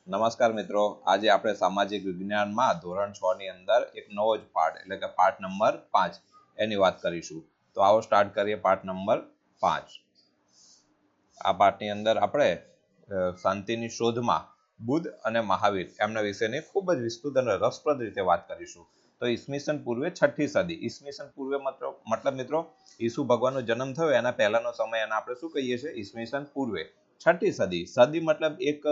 નમસ્કાર મિત્રો, આજે આપણે સામાજિક વિજ્ઞાનમાં ધોરણ 6 ની અંદર એક નવો જ પાઠ એટલે કે પાઠ નંબર 5 એની વાત કરીશું. તો આવો સ્ટાર્ટ કરીએ પાઠ નંબર 5. આ પાઠની અંદર આપણે શાંતિની શોધમાં બુદ્ધ અને મહાવીર એમના વિશેની ખૂબ જ વિસ્તૃત અને રસપ્રદ રીતે વાત કરીશું. તો ઈસવીસન પૂર્વે 6ઠી સદી, ઈસવીસન પૂર્વે મતલબ મિત્રો ઈસુ ભગવાનનો જન્મ થયો એના પહેલાનો સમય એને આપણે શું કહીએ છીએ? ઈસવીસન પૂર્વે 6ઠી સદી. સદી મતલબ એક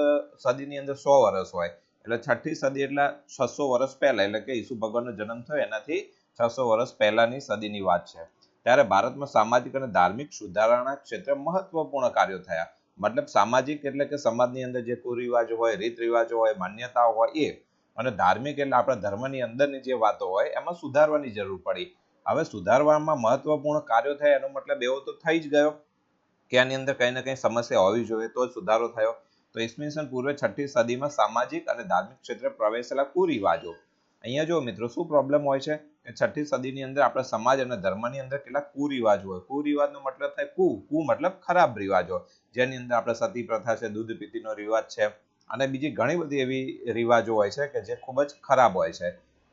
સદીની અંદર 100 વર્ષ હોય, એટલે 6ઠી સદી એટલે 600 વર્ષ પહેલા, એટલે કે ઈસુ ભગવાનનો જન્મ થયો એનાથી 600 વર્ષ પહેલાની સદીની વાત છે. ત્યારે ભારતમાં સામાજિક અને ધાર્મિક સુધારણા ક્ષેત્રે મહત્વપૂર્ણ કાર્યો થયા. મતલબ સામાજિક એટલે કે સમાજની અંદર જે કુરિવાજો હોય, રીત રિવાજો હોય, માન્યતાઓ હોય એ, અને ધાર્મિક એટલે આપણા ધર્મની અંદરની જે વાતો હોય એમાં સુધારવાની જરૂર પડી. હવે સુધારવામાં મહત્વપૂર્ણ કાર્યો થયા એનો મતલબ એવો તો થઈ જ ગયો કે આની અંદર કંઈ ને કંઈ સમસ્યા હોવી જોઈએ તો જ સુધારો થયો. તો ઈસવીસન પૂર્વે 6ઠી સદીમાં સામાજિક અને ધાર્મિક ક્ષેત્રે પ્રવેશેલા કુરિવાજો. અહીંયા જો મિત્રો શું પ્રોબ્લેમ હોય છે કે 6ઠી સદીની અંદર આપણા સમાજ અને ધર્મની અંદર કેટલાક કુરિવાજો હોય. કુરિવાજનો મતલબ થાય કુ મતલબ ખરાબ રિવાજો, જેની અંદર આપણે સતી પ્રથા છે, દૂધ પીતીનો રિવાજ છે, અને બીજી ઘણી બધી એવી રિવાજો હોય છે કે જે ખૂબ જ ખરાબ હોય છે.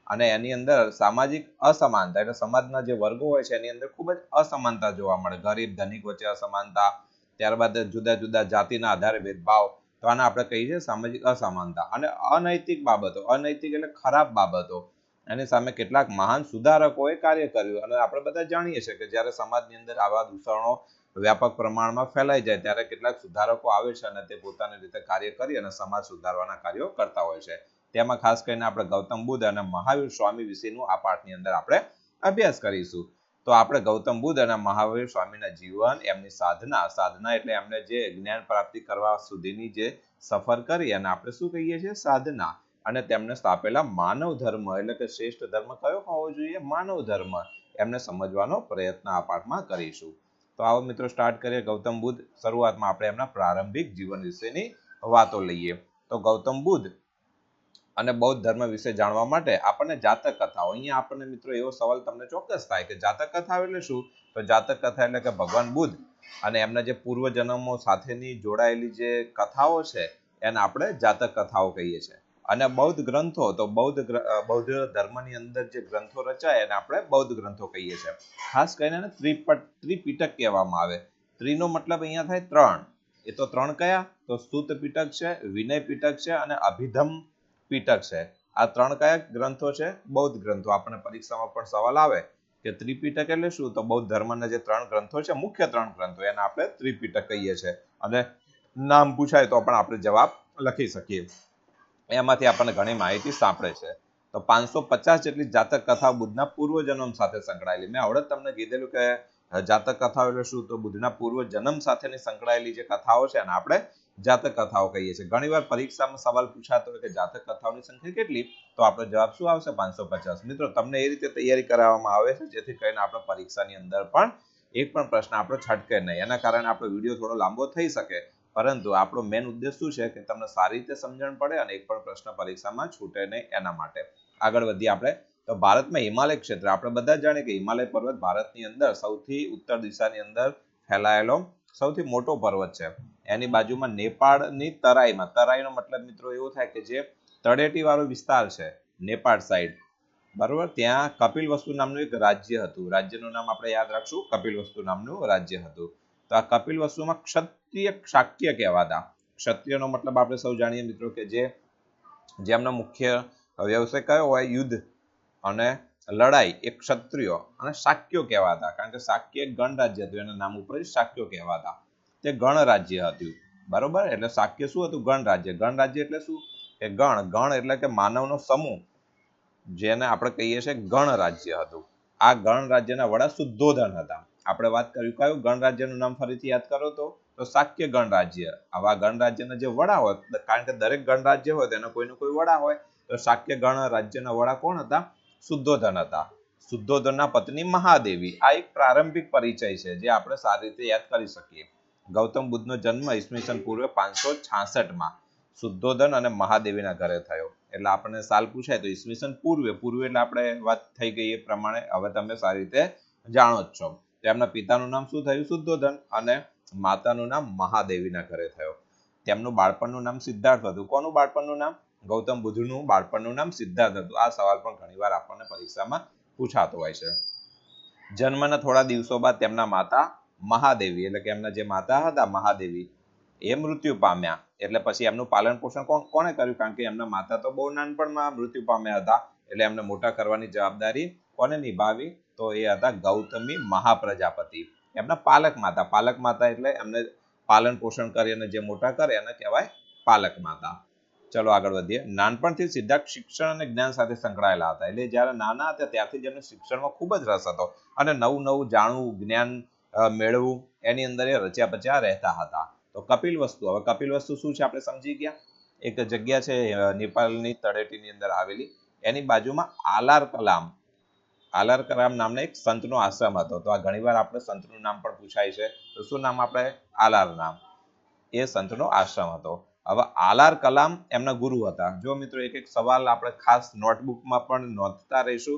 અને એની અંદર સામાજિક અસમાનતા એટલે સમાજના જે વર્ગો હોય છે એની અંદર ખૂબ જ અસમાનતા જોવા મળે. ગરીબ ધનિક વચ્ચે અસમાનતા, ત્યારબાદ જુદા જુદા જાતિના આધારે ભેદભાવ, તો આને આપણે કહીએ છીએ સામાજિક અસમાનતા. અને અનૈતિક બાબતો, અનૈતિક એટલે ખરાબ બાબતો, એની સામે કેટલાક મહાન સુધારકોએ કાર્ય કર્યું. અને આપણે બધા જાણીએ છીએ કે જ્યારે સમાજની અંદર આવા દૂષણો વ્યાપક પ્રમાણમાં ફેલાઈ જાય ત્યારે કેટલાક સુધારકો આવે છે અને તે પોતાની રીતે કાર્ય કરી અને સમાજ સુધારવાના કાર્યો કરતા હોય છે. તેમાં ખાસ કરીને આપણે ગૌતમ બુદ્ધ અને મહાવીર સ્વામી વિશેનું આ પાઠની અંદર આપણે અભ્યાસ કરીશું. તો આપણે ગૌતમ બુદ્ધ અને મહાવીર સ્વામીના જીવન, એમની સાધના એટલે એમને જે જ્ઞાન પ્રાપ્તિ કરવા સુધીની જે સફર કરી અને આપણે શું કહીએ છીએ? સાધના. અને તેમને સ્થાપેલા માનવ ધર્મ એટલે કે શ્રેષ્ઠ ધર્મ કયો હોવો જોઈએ? માનવ ધર્મ. એમને સમજવાનો પ્રયત્ન આ પાઠમાં કરીશું. તો આવો મિત્રો સ્ટાર્ટ કરીએ. ગૌતમ બુદ્ધ. શરૂઆતમાં આપણે એમના પ્રારંભિક જીવન વિશેની વાતો લઈએ. તો ગૌતમ બુદ્ધ અને બૌદ્ધ ધર્મ વિશે જાણવા માટે આપણને જાતક કથાઓ, અહીંયા આપણને મિત્રો એવો સવાલ તમને ચોક્કસ થાય કે જાતક કથાઓ એટલે શું? તો જાતક કથા એટલે કે ભગવાન બુદ્ધ અને એમના જે પૂર્વજન્મો સાથેની જોડાયેલી જે કથાઓ છે એને આપણે જાતક કથાઓ કહીએ છીએ. અને બૌદ્ધ ગ્રંથો, તો બૌદ્ધ ધર્મની અંદર જે ગ્રંથો રચાય એને આપણે બૌદ્ધ ગ્રંથો કહીએ છીએ. ખાસ કરીને ત્રિપિટક કહેવામાં આવે. ત્રિનો મતલબ અહીંયા થાય 3. એ તો 3 કયા? તો સુત પિટક છે, વિનય પિટક છે અને અભિધમ પિટક છે. આ 3 કયા ગ્રંથો છે? બૌદ્ધ ગ્રંથો. આપણને પરીક્ષામાં પણ સવાલ આવે કે ત્રિપિટક એટલે શું? તો બૌદ્ધ ધર્મના જે 3 ગ્રંથો છે, મુખ્ય 3 ગ્રંથો, એને આપણે ત્રિપિટક કહીએ છીએ. અને નામ પૂછાય તો પણ આપણે જવાબ લખી શકીએ. એમાંથી આપણને ઘણી માહિતી સાંપડે છે. તો 550 જેટલી જાતક કથાઓ બુદ્ધના પૂર્વજન્મ સાથે સંકળાયેલી. મેં આવડે તમને કીધેલું કે જાતક કથાઓ એટલે શું? તો બુદ્ધના પૂર્વજન્મ સાથેની સંકળાયેલી જે કથાઓ છે એને આપણે જાતક કથાઓ કહીએ છીએ. ઘણીવાર પરીક્ષામાં સવાલ પૂછાતો હોય કે જાતક કથાઓની સંખ્યા કેટલી? તો આપણો જવાબ શું આવશે? 550. મિત્રો તમને એ રીતે તૈયારી કરાવવામાં આવે છે જેથી કરીને આપણે પરીક્ષાની અંદર પણ એક પણ પ્રશ્ન આપણો છટકે નહીં. એના કારણે આપણો વિડીયો થોડો લાંબો થઈ શકે, પરંતુ આપણો મેન ઉદ્દેશ શું છે કે તમને સારી રીતે સમજણ પડે અને એક પણ પ્રશ્ન પરીક્ષામાં છૂટે નહીં. એના માટે આગળ વધીએ આપણે. તો ભારતમાં હિમાલય ક્ષેત્ર, આપણે બધા જાણીએ કે હિમાલય પર્વત ભારતની અંદર સૌથી ઉત્તર દિશાની અંદર ફેલાયેલો સૌથી મોટો પર્વત છે. એની બાજુમાં નેપાળની તરાઈમાં, તરાઈનો મતલબ મિત્રો એવો થાય કે જે તળેટી વાળો વિસ્તાર છે નેપાળ સાઈડ, બરોબર, ત્યાં કપિલવસ્તુ નામનું એક રાજ્ય હતું. રાજ્યનું નામ આપણે યાદ રાખશું, કપિલવસ્તુ નામનું રાજ્ય હતું. તો આ કપિલવસ્તુમાં ક્ષત્રિય શાક્ય કહેવાતા. ક્ષત્રિયનો મતલબ આપણે સૌ જાણીએ મિત્રો કે જેમનો મુખ્ય વ્યવસાય કયો હોય? યુદ્ધ અને લડાઈ. એ ક્ષત્રિયો અને શાક્યો કહેવાતા. કારણ કે શાક્ય એક ગણ રાજ્ય હતું, એના નામ ઉપર શાક્યો કહેવાતા. તે ગણ રાજ્ય હતું, બરોબર. એટલે શાક્ય શું હતું? ગણ રાજ્ય. ગણ રાજ્ય એટલે શું? કે ગણ એટલે કે માનવનો સમૂહ, જેને આપણે કહીએ છીએ ગણ રાજ્ય હતું. આ ગણ રાજ્યના વડા શુદ્ધોધન હતા. આપણે વાત કરી કયું ગણ રાજ્યનું નામ ફરીથી યાદ કરો તો શાક્ય ગણ રાજ્ય. આવા ગણ રાજ્યના જે વડા હોય, કારણ કે દરેક ગણ રાજ્ય હોય તેનો કોઈનો કોઈ વડા હોય, તો શાક્ય ગણ રાજ્યના વડા કોણ હતા? શુદ્ધોધન હતા. શુદ્ધોધનના પત્ની મહાદેવી. આ એક પ્રારંભિક પરિચય છે જે આપણે સારી રીતે યાદ કરી શકીએ. ગૌતમ બુદ્ધનો જન્મ ઈસવીસન પૂર્વે 566માં શુદ્ધોધન અને મહાદેવીના ઘરે થયો. એટલે આપણને સાલ પૂછાય તો ઈસવીસન પૂર્વે એટલે આપણે વાત થઈ ગઈ એ પ્રમાણે હવે તમે સારી રીતે જાણો જ છો. તેમના પિતાનું નામ શું થયું? શુદ્ધોધન. અને માતાનું નામ મહાદેવીના ઘરે થયો. તેમનું બાળપણનું નામ સિદ્ધાર્થ હતું. કોનું બાળપણનું નામ? ગૌતમ બુદ્ધનું બાળપણનું નામ સિદ્ધાર્થ હતું. આ સવાલ પણ ઘણીવાર આપણને પરીક્ષામાં પૂછાતો હોય છે. જન્મના થોડા દિવસો બાદ તેમના માતા મહાદેવી એટલે કે એમના જે માતા હતા મહાદેવી એ મૃત્યુ પામ્યા. એટલે પછી એમનું પાલન પોષણ કોણે કર્યું? કારણ કે એમના માતા તો બહુ નાનપણમાં મૃત્યુ પામ્યા હતા, એટલે એમને મોટા કરવાની જવાબદારી કોને નિભાવી? તો એ હતા ગૌતમી મહાપ્રજાપતિ, એમના પાલક માતા. પાલક માતા એટલે એમને પાલન પોષણ કરી અને જે મોટા કરે એને કહેવાય પાલક માતા. ચલો આગળ વધીએ. નાનપણથી સિદ્ધાર્થ શિક્ષણ અને જ્ઞાન સાથે સંકળાયેલા હતા. એટલે જ્યારે નાના હતા ત્યારથી જ એમને શિક્ષણમાં ખૂબ જ રસ હતો અને નવું નવું જાણવું, જ્ઞાન મેળવવું એની અંદર એ રચ્યા પચ્યા રહેતા હતા. તો કપિલવસ્તુ, હવે કપિલવસ્તુ શું છે આપણે સમજી ગયા. એક જગ્યા છે નેપાળની તળેટીની અંદર આવેલી, એની બાજુમાં આલાર કલામ નામના એક સંતનો આશ્રમ હતો. તો આ ઘણીવાર આપણે સંતનું નામ પણ પૂછાય છે. તો શું નામ? આપણે આલાર નામ. એ સંતનો આશ્રમ હતો. હવે આલાર કલામ એમના ગુરુ હતા. જો મિત્રો એક એક સવાલ આપણે ખાસ નોટબુકમાં પણ નોંધતા રહીશું.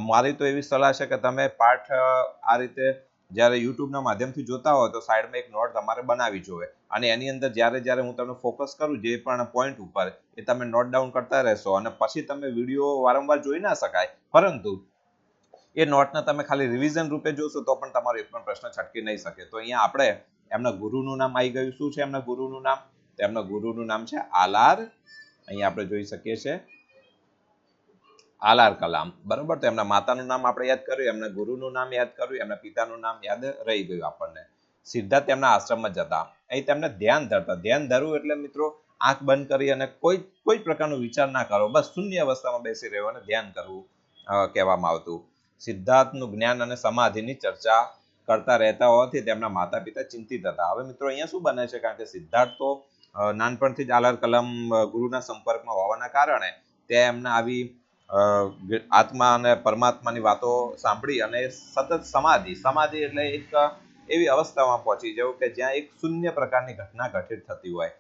મારી તો એવી સલાહ છે કે તમે પાઠ આ રીતે જ્યારે યુટ્યુબના માધ્યમથી જોતા હોય તો સાઈડમાં એક નોટ તમારે બનાવી જોઈએ અને એની અંદર જ્યારે હું તમને ફોકસ કરું જે પણ પોઈન્ટ ઉપર એ તમે નોટ ડાઉન કરતા રહેશો અને પછી તમે વિડીયો વારંવાર જોઈ ના શકાય, પરંતુ એ નોટને તમે ખાલી રિવિઝન રૂપે જોશો તો પણ તમારો એક પણ પ્રશ્ન છટકી નહીં શકે. તો અહીંયા આપણે એમના ગુરુનું નામ આવી ગયું. શું છે એમના ગુરુનું નામ? એમના ગુરુનું નામ છે આલાર. અહીંયા આપણે જોઈ શકીએ છીએ આલાર કલામ, બરોબર. તો એમના માતાનું નામ આપણે યાદ કર્યું, એમના ગુરુનું નામ યાદ કર્યું, એમના પિતાનું નામ યાદ રહી ગયું આપણને. સિદ્ધાર્થ તેમના આશ્રમમાં જતા. અહીં તેમને ધ્યાન ધરતા. ધ્યાન ધરવું એટલે મિત્રો આંખ બંધ કરી અને કોઈ પ્રકારનો વિચાર ના કરો, બસ શૂન્ય અવસ્થામાં બેસી રહ્યો અને ધ્યાન કરવું કહેવામાં આવતું. સિદ્ધાર્થનું જ્ઞાન અને સમાધિની ચર્ચા કરતા રહેતા હોવાથી તેમના માતા પિતા ચિંતિત હતા. હવે મિત્રો અહીંયા શું બને છે, કારણ કે સિદ્ધાર્થ તો નાનપણથી જ આલાર કલામ ગુરુના સંપર્કમાં હોવાના કારણે તે એમને આવી આત્મા અને પરમાત્માની વાતો સાંભળી અને સતત સમાધિ એટલે એક એવી અવસ્થામાં પહોંચી જવું કે જ્યાં એક શૂન્ય પ્રકારની ઘટના ઘટિત થતી હોય.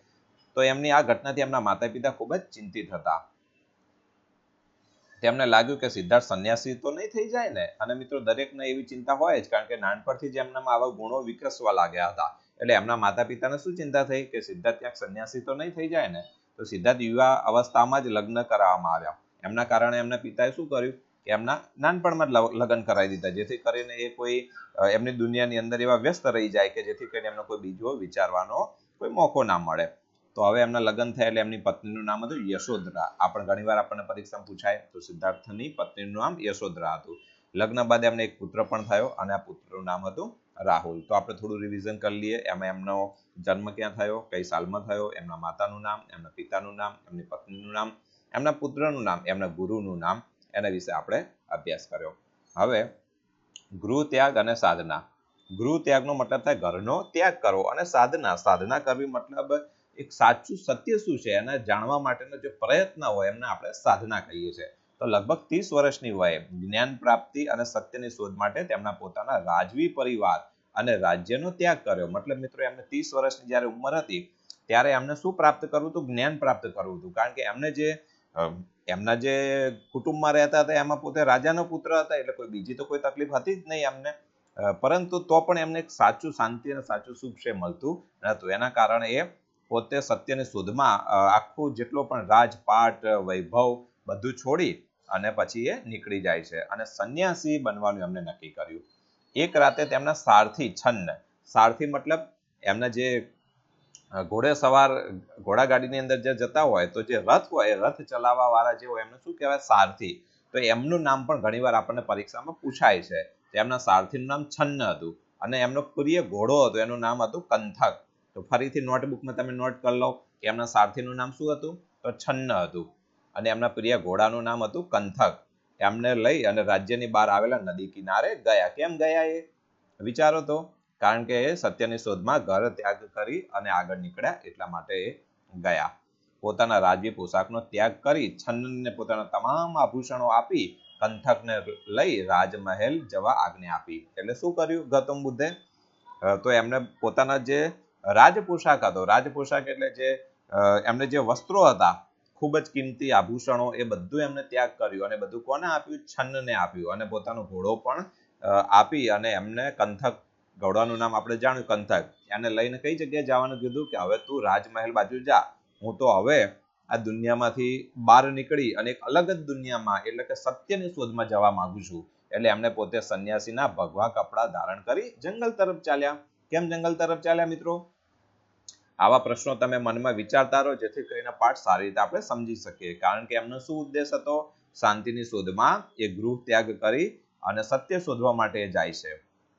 તો એમની આ ઘટનાથી એમના માતા પિતા ખૂબ જ ચિંતિત હતા. તેમને લાગ્યું કે સિદ્ધાર્થ સંન્યાસી તો નહીં થઈ જાય ને. અને મિત્રો દરેકને એવી ચિંતા હોય જ, કારણ કે નાનપણથી જ એમનામાં આવા ગુણો વિકસવા લાગ્યા હતા. એટલે એમના માતા પિતાને શું ચિંતા થઈ કે સિદ્ધાર્થ ક્યાંક સંન્યાસી તો નહીં થઈ જાય ને. તો સિદ્ધાર્થ યુવા અવસ્થામાં જ લગ્ન કરાવવામાં આવ્યા. એમના કારણે એમના પિતાએ શું કર્યું કે એમના નાનપણમાં જ લગ્ન કરાવી દીધા, જેથી કરીને એ કોઈ એમની દુનિયાની અંદર એવા વ્યસ્ત રહી જાય કે જેથી કરીને એમને કોઈ બીજો વિચારવાનો કોઈ મોકો ના મળે. તો હવે એમના લગ્ન થયા એટલે એમની પત્નીનું નામ હતું યશોધરા. ઘણીવાર આપણને પરીક્ષામાં પૂછાય. તો સિદ્ધાર્થની પત્નીનું નામ યશોધરા હતું. લગ્ન બાદ એમને એક પુત્ર પણ થયો અને આ પુત્રનું નામ હતું રાહુલ. તો આપણે થોડું રિવિઝન કરી લઈએ. એમાં એમનો જન્મ ક્યાં થયો, કઈ સાલમાં થયો, એમના માતાનું નામ, એમના પિતાનું નામ, એમની પત્નીનું નામ, એમના પુત્રનું નામ, એમના ગુરુનું નામ, એના વિશે આપણે અભ્યાસ કર્યો. હવે ગૃહ ત્યાગ અને સાધના. ગૃહ ત્યાગનો મતલબ થાય ઘરનો ત્યાગ કરો અને સાધના કરવી મતલબ એક સાચું સત્ય શું છે એને જાણવા માટેનો જે પ્રયત્ન હોય એમને આપણે સાધના કહીએ છીએ. તો લગભગ 30 વર્ષની વયે જ્ઞાન પ્રાપ્તિ અને સત્યની શોધ માટે તેમના પોતાના રાજવી પરિવાર અને રાજ્યનો ત્યાગ કર્યો. મતલબ મિત્રો એમને 30 વર્ષની જ્યારે ઉંમર હતી ત્યારે એમને શું પ્રાપ્ત કરવું હતું? જ્ઞાન પ્રાપ્ત કરવું હતું. કારણ કે એમના જે કુટુંબમાં રહેતા હતા એમાં પોતે રાજાનો પુત્ર હતા, એટલે કોઈ બીજી તો કોઈ તકલીફ હતી જ નહીં એમને, પરંતુ તો પણ એમને એક સાચું શાંતિ અને સાચું સુખ છે મળતું નહોતું. એના કારણે એ પોતે સત્યની શોધમાં આખું જેટલો પણ રાજપાટ વૈભવ બધું છોડી અને પછી એ નીકળી જાય છે અને સંન્યાસી બનવાનું એમને નક્કી કર્યું. એક રાતે તેમના સારથી મતલબ એમના જે ઘોડાગાડીની અંદર જે જતા હોય તો જે રથ હોય, રથ ચલાવવા વાળા જે હોય એમને શું કહેવાય? સારથી. તો એમનું નામ પણ ઘણીવાર આપણને પરીક્ષામાં પૂછાય છે. એમના સારથીનું નામ છન્ન હતું અને એમનો પ્રિય ઘોડો હતો, એનું નામ હતું કંથક. તો ફરીથી નોટબુકમાં તમે નોટ કરી લો કે એમના સારથીનું નામ શું હતું? તો છન્ન હતું અને એમના પ્રિય ઘોડાનું નામ હતું કંથક. એમને લઈ અને રાજ્યની બહાર આવેલા નદી કિનારે ગયા. કેમ ગયા એ વિચારો તો? કારણ કે એ સત્યની શોધમાં ઘર ત્યાગ કરી અને આગળ નીકળ્યા એટલા માટે એ ગયા. પોતાના રાજવી પોશાકનો ત્યાગ કરી છન્નને પોતાના તમામ આભૂષણો આપી કંથકને લઈ રાજમહેલ જવા આજ્ઞા આપી. એટલે શું કર્યું ગૌતમ બુદ્ધે? તો એમને પોતાના જે રાજપોશાક હતો, રાજપોશાક એટલે જે એમને જે વસ્ત્રો હતા ખૂબ જ કિંમતી આભૂષણો, એ બધું એમને ત્યાગ કર્યું અને બધું કોને આપ્યું? છન્નને આપ્યું અને પોતાનો ઘોડો પણ આપી અને એમને કંથક, ઘોડાનું નામ આપણે જાણ્યું કંથક, એને લઈને કઈ જગ્યાએ જવાનું કીધું કે હવે તું રાજમહેલ બાજુ જા, હું તો હવે આ દુનિયામાંથી બહાર નીકળી અને એક અલગ જ દુનિયામાં એટલે કે સત્યની શોધમાં જવા માંગુ છું. એટલે એમને પોતે સંન્યાસીના ભગવા કપડા ધારણ કરી જંગલ તરફ ચાલ્યા. કેમ જંગલ તરફ ચાલ્યા મિત્રો? આવા પ્રશ્નો તમે મનમાં વિચારતા રહો, જેથી કરીને પાઠ સારી રીતે આપણે સમજી શકીએ. કારણ કે એમનો શું ઉદ્દેશ હતો? શાંતિની શોધમાં એ ગૃહ ત્યાગ કરી અને સત્ય શોધવા માટે જાય છે.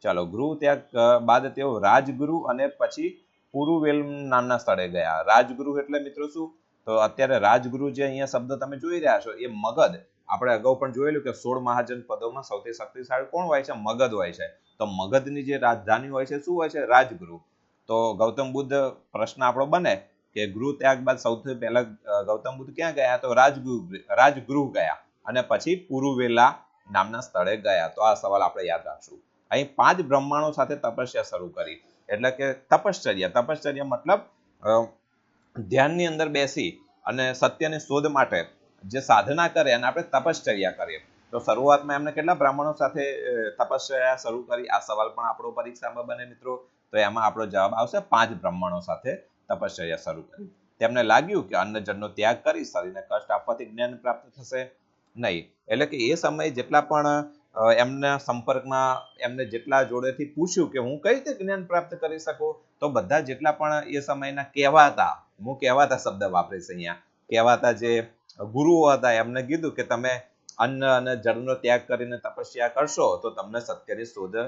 ચાલો, ગૃહ ત્યાગ બાદ તેઓ રાજગૃહ અને પછી પુરુવેલ નામના સ્થળે ગયા. રાજગૃહ એટલે મિત્રો શું? તો અત્યારે રાજગૃહ જે અહીંયા શબ્દ તમે જોઈ રહ્યા છો એ મગધ. આપણે અગાઉ પણ જોયેલું કે 16 મહાજન પદોમાં સૌથી શક્તિશાળી કોણ હોય છે? મગધ હોય છે. તો મગધની જે રાજધાની હોય છે શું હોય છે? રાજગૃહ. તો ગૌતમ બુદ્ધ પ્રશ્ન આપણો બને કે ગૃહ ત્યાગ બાદ સૌથી પહેલા ગૌતમ બુદ્ધ ક્યાં ગયા? તો રાજગૃહ ગયા અને પછી પુરુવેલા નામના સ્થળે ગયા. તો આ સવાલ આપણે યાદ રાખશું. અહીં 5 બ્રાહ્મણો સાથે તપસ્યા શરૂ કરી. એટલે કે તપશ્ચર્યા મતલબ ધ્યાનની અંદર બેસી અને સત્યની શોધ માટે જે સાધના કરે અને આપણે તપશ્ચર્યા કરીએ. તો શરૂઆતમાં એમને કેટલા બ્રાહ્મણો સાથે તપશ્ચર્યા શરૂ કરી? આ સવાલ પણ આપણો પરીક્ષામાં બને મિત્રો. તો એમાં આપણો જવાબ આવશે 5 બ્રાહ્મણો સાથે તપશ્ચર્યા શરૂ કરી. તેમને લાગ્યું કે અન્નજળનો ત્યાગ કરી શરીરને કષ્ટ આપવાથી જ્ઞાન પ્રાપ્ત થશે નહીં. એટલે કે એ સમયે જેટલા પણ એમના સંપર્કમાં એમને જેટલા જોડેથી પૂછ્યું કે હું કઈ રીતે જ્ઞાન પ્રાપ્ત કરી શકું, તો બધા જેટલા પણ એ સમયના કહેવાતા, હું કહેવાતા શબ્દ વાપરીશ અહીંયા, કહેવાતા જે ગુરુઓ હતા એમને કીધું કે તમે અન્ન અને જળનો ત્યાગ કરીને તપસ્યા કરશો તો તમને સત્યની શોધ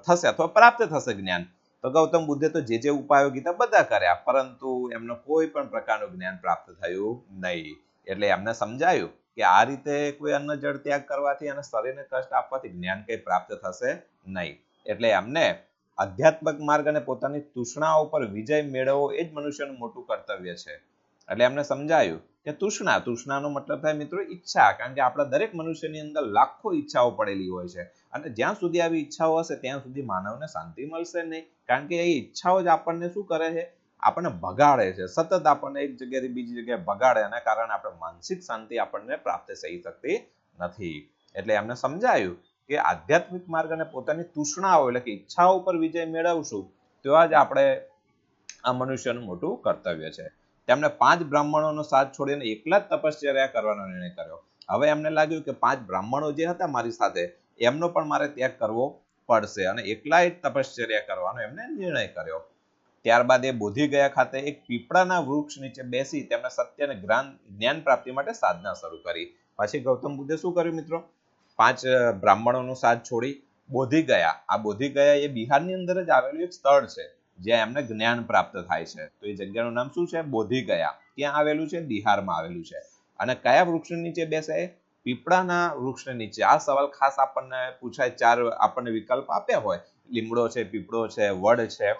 થશે અથવા પ્રાપ્ત થશે જ્ઞાન. તો ગૌતમ બુદ્ધે તો જે ઉપાયો કીધા બધા કર્યા, પરંતુ એમને કોઈ પણ પ્રકારનું જ્ઞાન પ્રાપ્ત થયું નહીં. એટલે એમને સમજાયું કે આ રીતે કોઈ અન્ન જળ ત્યાગ કરવાથી અને શરીરને કષ્ટ આપવાથી જ્ઞાન કંઈ પ્રાપ્ત થશે નહીં. એટલે એમને આધ્યાત્મિક માર્ગ અને પોતાની તૃષ્ણાઓ પર વિજય મેળવવો એ જ મનુષ્યનું મોટું કર્તવ્ય છે. એટલે એમને સમજાયું કે તૃષ્ણાનો મતલબ થાય મિત્રો ઈચ્છા. કારણ કે આપણા દરેક મનુષ્યની અંદર લાખો ઈચ્છાઓ પડેલી હોય છે અને જ્યાં સુધી આવી ઈચ્છાઓ હશે ત્યાં સુધી માનવને શાંતિ મળશે નહીં. કારણ કે એ ઈચ્છાઓ જ આપણને શું કરે છે? આપણને ભગાડે છે. સતત આપણને એક જગ્યાએથી બીજી જગ્યાએ ભગાડે, એના કારણે આપણે માનસિક શાંતિ આપણને પ્રાપ્ત થઈ શકતી નથી. એટલે એમને સમજાયું કે આધ્યાત્મિક માર્ગ અને પોતાની તૃષ્ણાઓ એટલે કે ઈચ્છાઓ પર વિજય મેળવશું તો જ આપણે આ મનુષ્યનું મોટું કર્તવ્ય છે. તેમણે 5 બ્રાહ્મણોનો સાથ છોડીને એકલા જ તપશ્ચર્યા કરવાનો નિર્ણય કર્યો. હવે એમને લાગ્યું કે 5 બ્રાહ્મણો જે હતા મારી સાથે એમનો પણ મારે ત્યાગ કરવો પડશે અને એકલા જ તપશ્ચર્યા કરવાનો એમને નિર્ણય કર્યો. ત્યારબાદ એ બોધિગયા ખાતે એક પીપળાના વૃક્ષ નીચે બેસી તેમણે સત્ય અને જ્ઞાન પ્રાપ્તિ માટે સાધના શરૂ કરી. પછી ગૌતમ બુદ્ધે શું કર્યું મિત્રો? 5 બ્રાહ્મણોનો સાથ છોડી બોધિગયા. આ બોધિગયા એ બિહારની અંદર જ આવેલું એક સ્થળ છે જ્યાં એમને જ્ઞાન પ્રાપ્ત થાય છે. તો એ જગ્યાનું નામ શું છે? બોધિગયા. ક્યાં આવેલું છે? બિહારમાં આવેલું છે. અને કયા વૃક્ષની નીચે બેસે? પીપળાના વૃક્ષની નીચે. આ સવાલ ખાસ આપણને પૂછાય. 4 આપણને વિકલ્પ આપ્યા હોય, લીમડો છે, પીપળો છે, વડ છે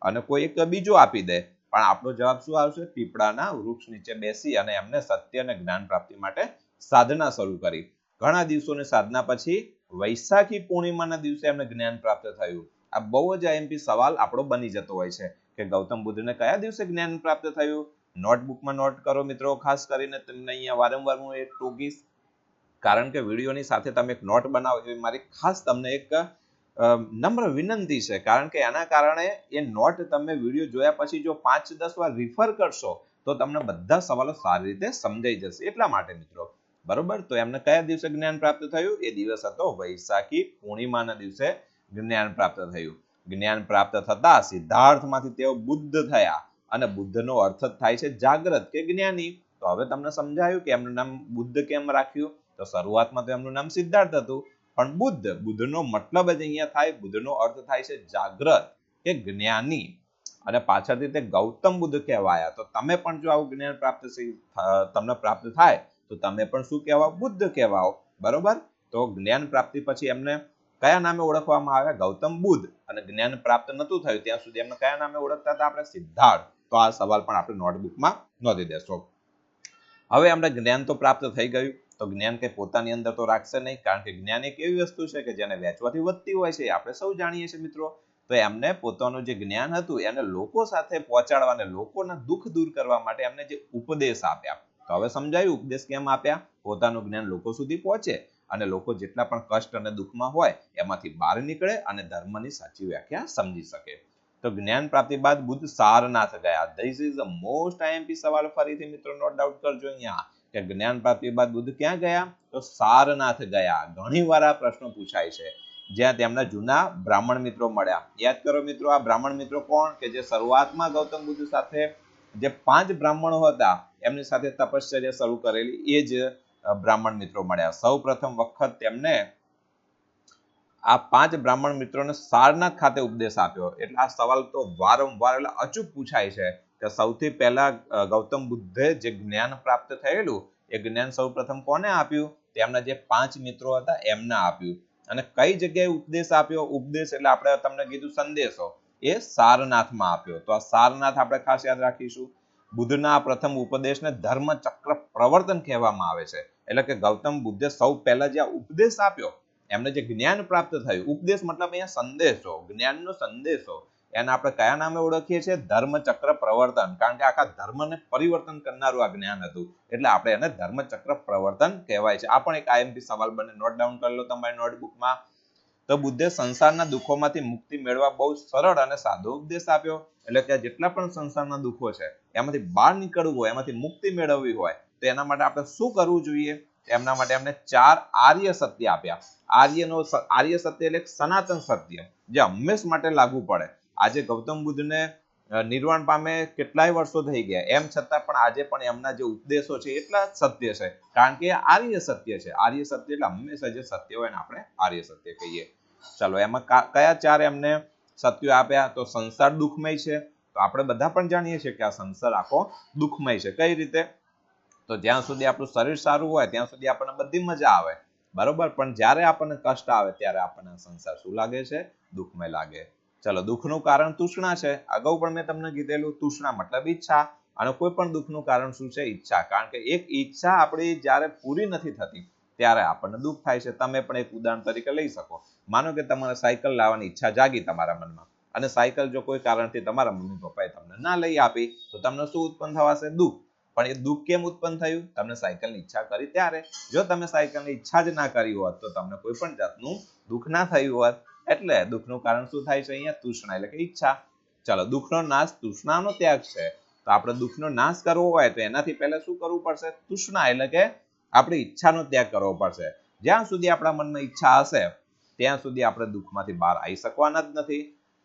અને કોઈ એક બીજો આપી દે, પણ આપણો જવાબ શું આવશે? પીપળાના વૃક્ષ નીચે બેસી અને એમને સત્ય અને જ્ઞાન પ્રાપ્તિ માટે સાધના શરૂ કરી. ઘણા દિવસોની સાધના પછી વૈશાખી પૂર્ણિમાના દિવસે એમને જ્ઞાન પ્રાપ્ત થયું. આ બહુ જ આઈએમપી સવાલ આપણો બની જતો હોય છે કે ગૌતમ બુદ્ધને કયા દિવસે જ્ઞાન પ્રાપ્ત થયું? નોટબુકમાં નોટ કરો મિત્રો. ખાસ કરીને તમને અહીંયા વારંવાર હું એ ટોકીશ, કારણ કે વિડીયોની સાથે તમે એક નોટ બનાવો એવી મારી ખાસ તમને એક નમ્ર વિનંતી છે. કારણ કે એના કારણે એ નોટ તમે વિડીયો જોયા પછી જો 5-10 વાર રિફર કરશો તો તમને બધા સવાલો સારી રીતે સમજાઈ જશે. એટલા માટે મિત્રો, બરોબર? તો એમને કયા દિવસે જ્ઞાન પ્રાપ્ત થયું? એ દિવસ હતો વૈશાખી પૂર્ણિમાના દિવસે જ્ઞાન પ્રાપ્ત થયું. જ્ઞાન પ્રાપ્ત થતા સિદ્ધાર્થમાંથી તેઓ બુદ્ધ થયા અને બુદ્ધનો અર્થ થાય છે જાગ્રત કે જ્ઞાની. તો હવે તમને સમજાયું કે એમનું નામ બુદ્ધ કેમ રાખ્યું? તો શરૂઆતમાં તો એમનું નામ સિદ્ધાર્થ હતું, પણ બુદ્ધનો મતલબ જ અહીંયા થાય, બુદ્ધનો અર્થ થાય છે જાગ્રત કે જ્ઞાની અને પાછળથી તે ગૌતમ બુદ્ધ કહેવાયા. તો તમે પણ જો આવું જ્ઞાન તમને પ્રાપ્ત થાય તો તમે પણ શું કહેવાઓ? બુદ્ધ કહેવાઓ. બરોબર? તો જ્ઞાન પ્રાપ્તિ પછી એમને કયા નામે ઓળખવામાં આવ્યા? ગૌતમ બુદ્ધ. અને જ્ઞાન પ્રાપ્ત નતું થયું ત્યાં સુધી એમને કયા નામે ઓળખતા હતા? આપણે સિદ્ધાર્થ. તો આ સવાલ પણ આપણે નોટબુકમાં નોંધી દેશો. હવે અમને જ્ઞાન તો પ્રાપ્ત થઈ ગયું, તો જ્ઞાન કંઈ પોતાની અંદર તો રાખશે નહીં, કારણ કે જ્ઞાન એક એવી વસ્તુ છે કે જેને વહેંચવાથી વધતી હોય છે. આપણે સૌ જાણીએ છીએ મિત્રો. તો એમને પોતાનું જે જ્ઞાન હતું એને લોકો સાથે પહોંચાડવા અને લોકોના દુઃખ દૂર કરવા માટે એમને જે ઉપદેશ આપ્યા. તો હવે સમજાયું ઉપદેશ કેમ આપ્યા? પોતાનું જ્ઞાન લોકો સુધી પહોંચે અને લોકો જેટલા પણ કષ્ટ અને દુઃખમાં હોય એમાંથી બહાર નીકળે અને ધર્મની સાચી વ્યાખ્યા સમજી શકે. તો જ્ઞાન પ્રાપ્તિ બાદ બુદ્ધ સારનાથ ગયા. This is the most IMP સવાલ. ફરીથી મિત્રો નોટ ડાઉટ કરજો અહીંયા કે જ્ઞાન પ્રાપ્તિ બાદ બુદ્ધ ક્યાં ગયા? તો સારનાથ ગયા. ઘણી વાર આ પ્રશ્ન પૂછાય છે, જ્યાં તેમના જૂના બ્રાહ્મણ મિત્રો મળ્યા. યાદ કરો મિત્રો, આ બ્રાહ્મણ મિત્રો કોણ? કે જે શરૂઆતમાં ગૌતમ બુદ્ધ સાથે જે 5 બ્રાહ્મણો હતા એમની સાથે તપશ્ચર્યા શરૂ કરેલી, એ જ બ્રાહ્મણ મિત્રો મળ્યા. સૌ પ્રથમ વખત તેમને આ 5 બ્રાહ્મણ મિત્રોને સારનાથ ખાતે ઉપદેશ આપ્યો. એટલે આ સવાલ તો વારંવાર એટલે અચૂક પૂછાય છે કે સૌથી પહેલા ગૌતમ બુદ્ધે જે જ્ઞાન પ્રાપ્ત થયેલું એ જ્ઞાન સૌ પ્રથમ કોને આપ્યું? તેમના જે 5 મિત્રો હતા એમને આપ્યું. અને કઈ જગ્યાએ ઉપદેશ આપ્યો? ઉપદેશ એટલે આપણે તમને કીધું સંદેશો, એ સારનાથમાં આપ્યો. તો આ સારનાથ આપણે ખાસ યાદ રાખીશું. બુદ્ધના પ્રથમ ઉપદેશને ધર્મચક્ર પ્રવર્તન કહેવામાં આવે છે. એટલે કે ગૌતમ બુદ્ધે સૌ પહેલા જે ઉપદેશ આપ્યો, એમને જે જ્ઞાન પ્રાપ્ત થયું, ઉપદેશ મતલબ અહીંયા સંદેશો, જ્ઞાનનો સંદેશો, એને આપણે કયા નામે ઓળખીએ છીએ? ધર્મચક્ર પ્રવર્તન. કારણ કે આખા ધર્મને પરિવર્તન કરનારું આ જ્ઞાન હતું, એટલે આપણે એને ધર્મચક્ર પ્રવર્તન કહેવાય છે. આ પણ એક આઈએમપી સવાલ બને, નોટ ડાઉન કરી લો તમારી નોટબુકમાં. તો બુદ્ધે સંસારના દુઃખોમાંથી મુક્તિ મેળવવા બહુ સરળ અને સાદો ઉપદેશ આપ્યો. એટલે કે જેટલા પણ સંસારના દુઃખો છે એમાંથી બહાર નીકળવું હોય, એમાંથી મુક્તિ મેળવવી હોય, તો એના માટે આપણે શું કરવું જોઈએ? એમના માટે એમને 4 આર્ય સત્ય આપ્યા. આર્ય સત્ય એટલે સનાતન સત્ય, જે હંમેશ માટે લાગુ પડે. આજે ગૌતમ બુદ્ધને નિર્વાણ પામે કેટલાય વર્ષો થઈ ગયા, એમ છતાં પણ આજે પણ એમના જે ઉપદેશો છે એટલા સત્ય છે, કારણ કે આર્ય સત્ય છે. આર્ય સત્ય એટલે હંમેશા જે સત્ય હોય ને આપણે આર્ય સત્ય કહીએ. ચલો, એમાં કયા 4 એમને સત્યો આપ્યા? તો સંસાર દુઃખમય છે. તો આપણે બધા પણ જાણીએ છીએ કે આ સંસાર આખો દુઃખમય છે. કઈ રીતે? તો જ્યાં સુધી આપણું શરીર સારું હોય ત્યાં સુધી આપણને બધી મજા આવે, બરોબર. પણ જ્યારે આપણને કષ્ટ આવે ત્યારે આપણને સંસાર શું લાગે છે? દુઃખમય લાગે. ચલો, દુઃખનું કારણ તૃષ્ણા છે. અગાઉ પણ મેં તમને કીધેલું, તૃષ્ણા મતલબ ઈચ્છા. અને કોઈ પણ દુઃખનું કારણ શું છે? ઈચ્છા. કારણ કે એક ઈચ્છા આપણી જ્યારે પૂરી નથી થતી ત્યારે આપણને દુઃખ થાય છે. તમે પણ એક ઉદાહરણ તરીકે લઈ શકો. માનો કે તમારે સાયકલ લાવવાની ઈચ્છા જાગી તમારા મનમાં, અને સાયકલ જો કોઈ કારણથી તમારા મમ્મી પપ્પાએ તમને ના લઈ આપી, તો તમને શું ઉત્પન્ન થવાશે? દુઃખ. પણ એ દુઃખ કેમ ઉત્પન્ન થયું? તમને સાયકલની ઈચ્છા કરી ત્યારે. જો તમે સાયકલની ઈચ્છા જ ના કરી હોત તો તમને કોઈ પણ જાતનું દુઃખ ના થયું હોત. એટલે દુઃખનું કારણ શું થાય છે અહીંયા? તૃષ્ણા, એટલે કે ઈચ્છા. ચલો, દુઃખનો નાશ તૃષ્ણાનો ત્યાગ છે. તો આપણે દુઃખનો નાશ કરવો હોય તો એનાથી પહેલા શું કરવું પડશે? તૃષ્ણા, એટલે કે આપણી ઈચ્છાનો ત્યાગ કરવો પડશે. જ્યાં સુધી આપણા મનમાં ઈચ્છા હશે ત્યાં સુધી આપણે દુઃખમાંથી બહાર આવી શકવાના જ નથી.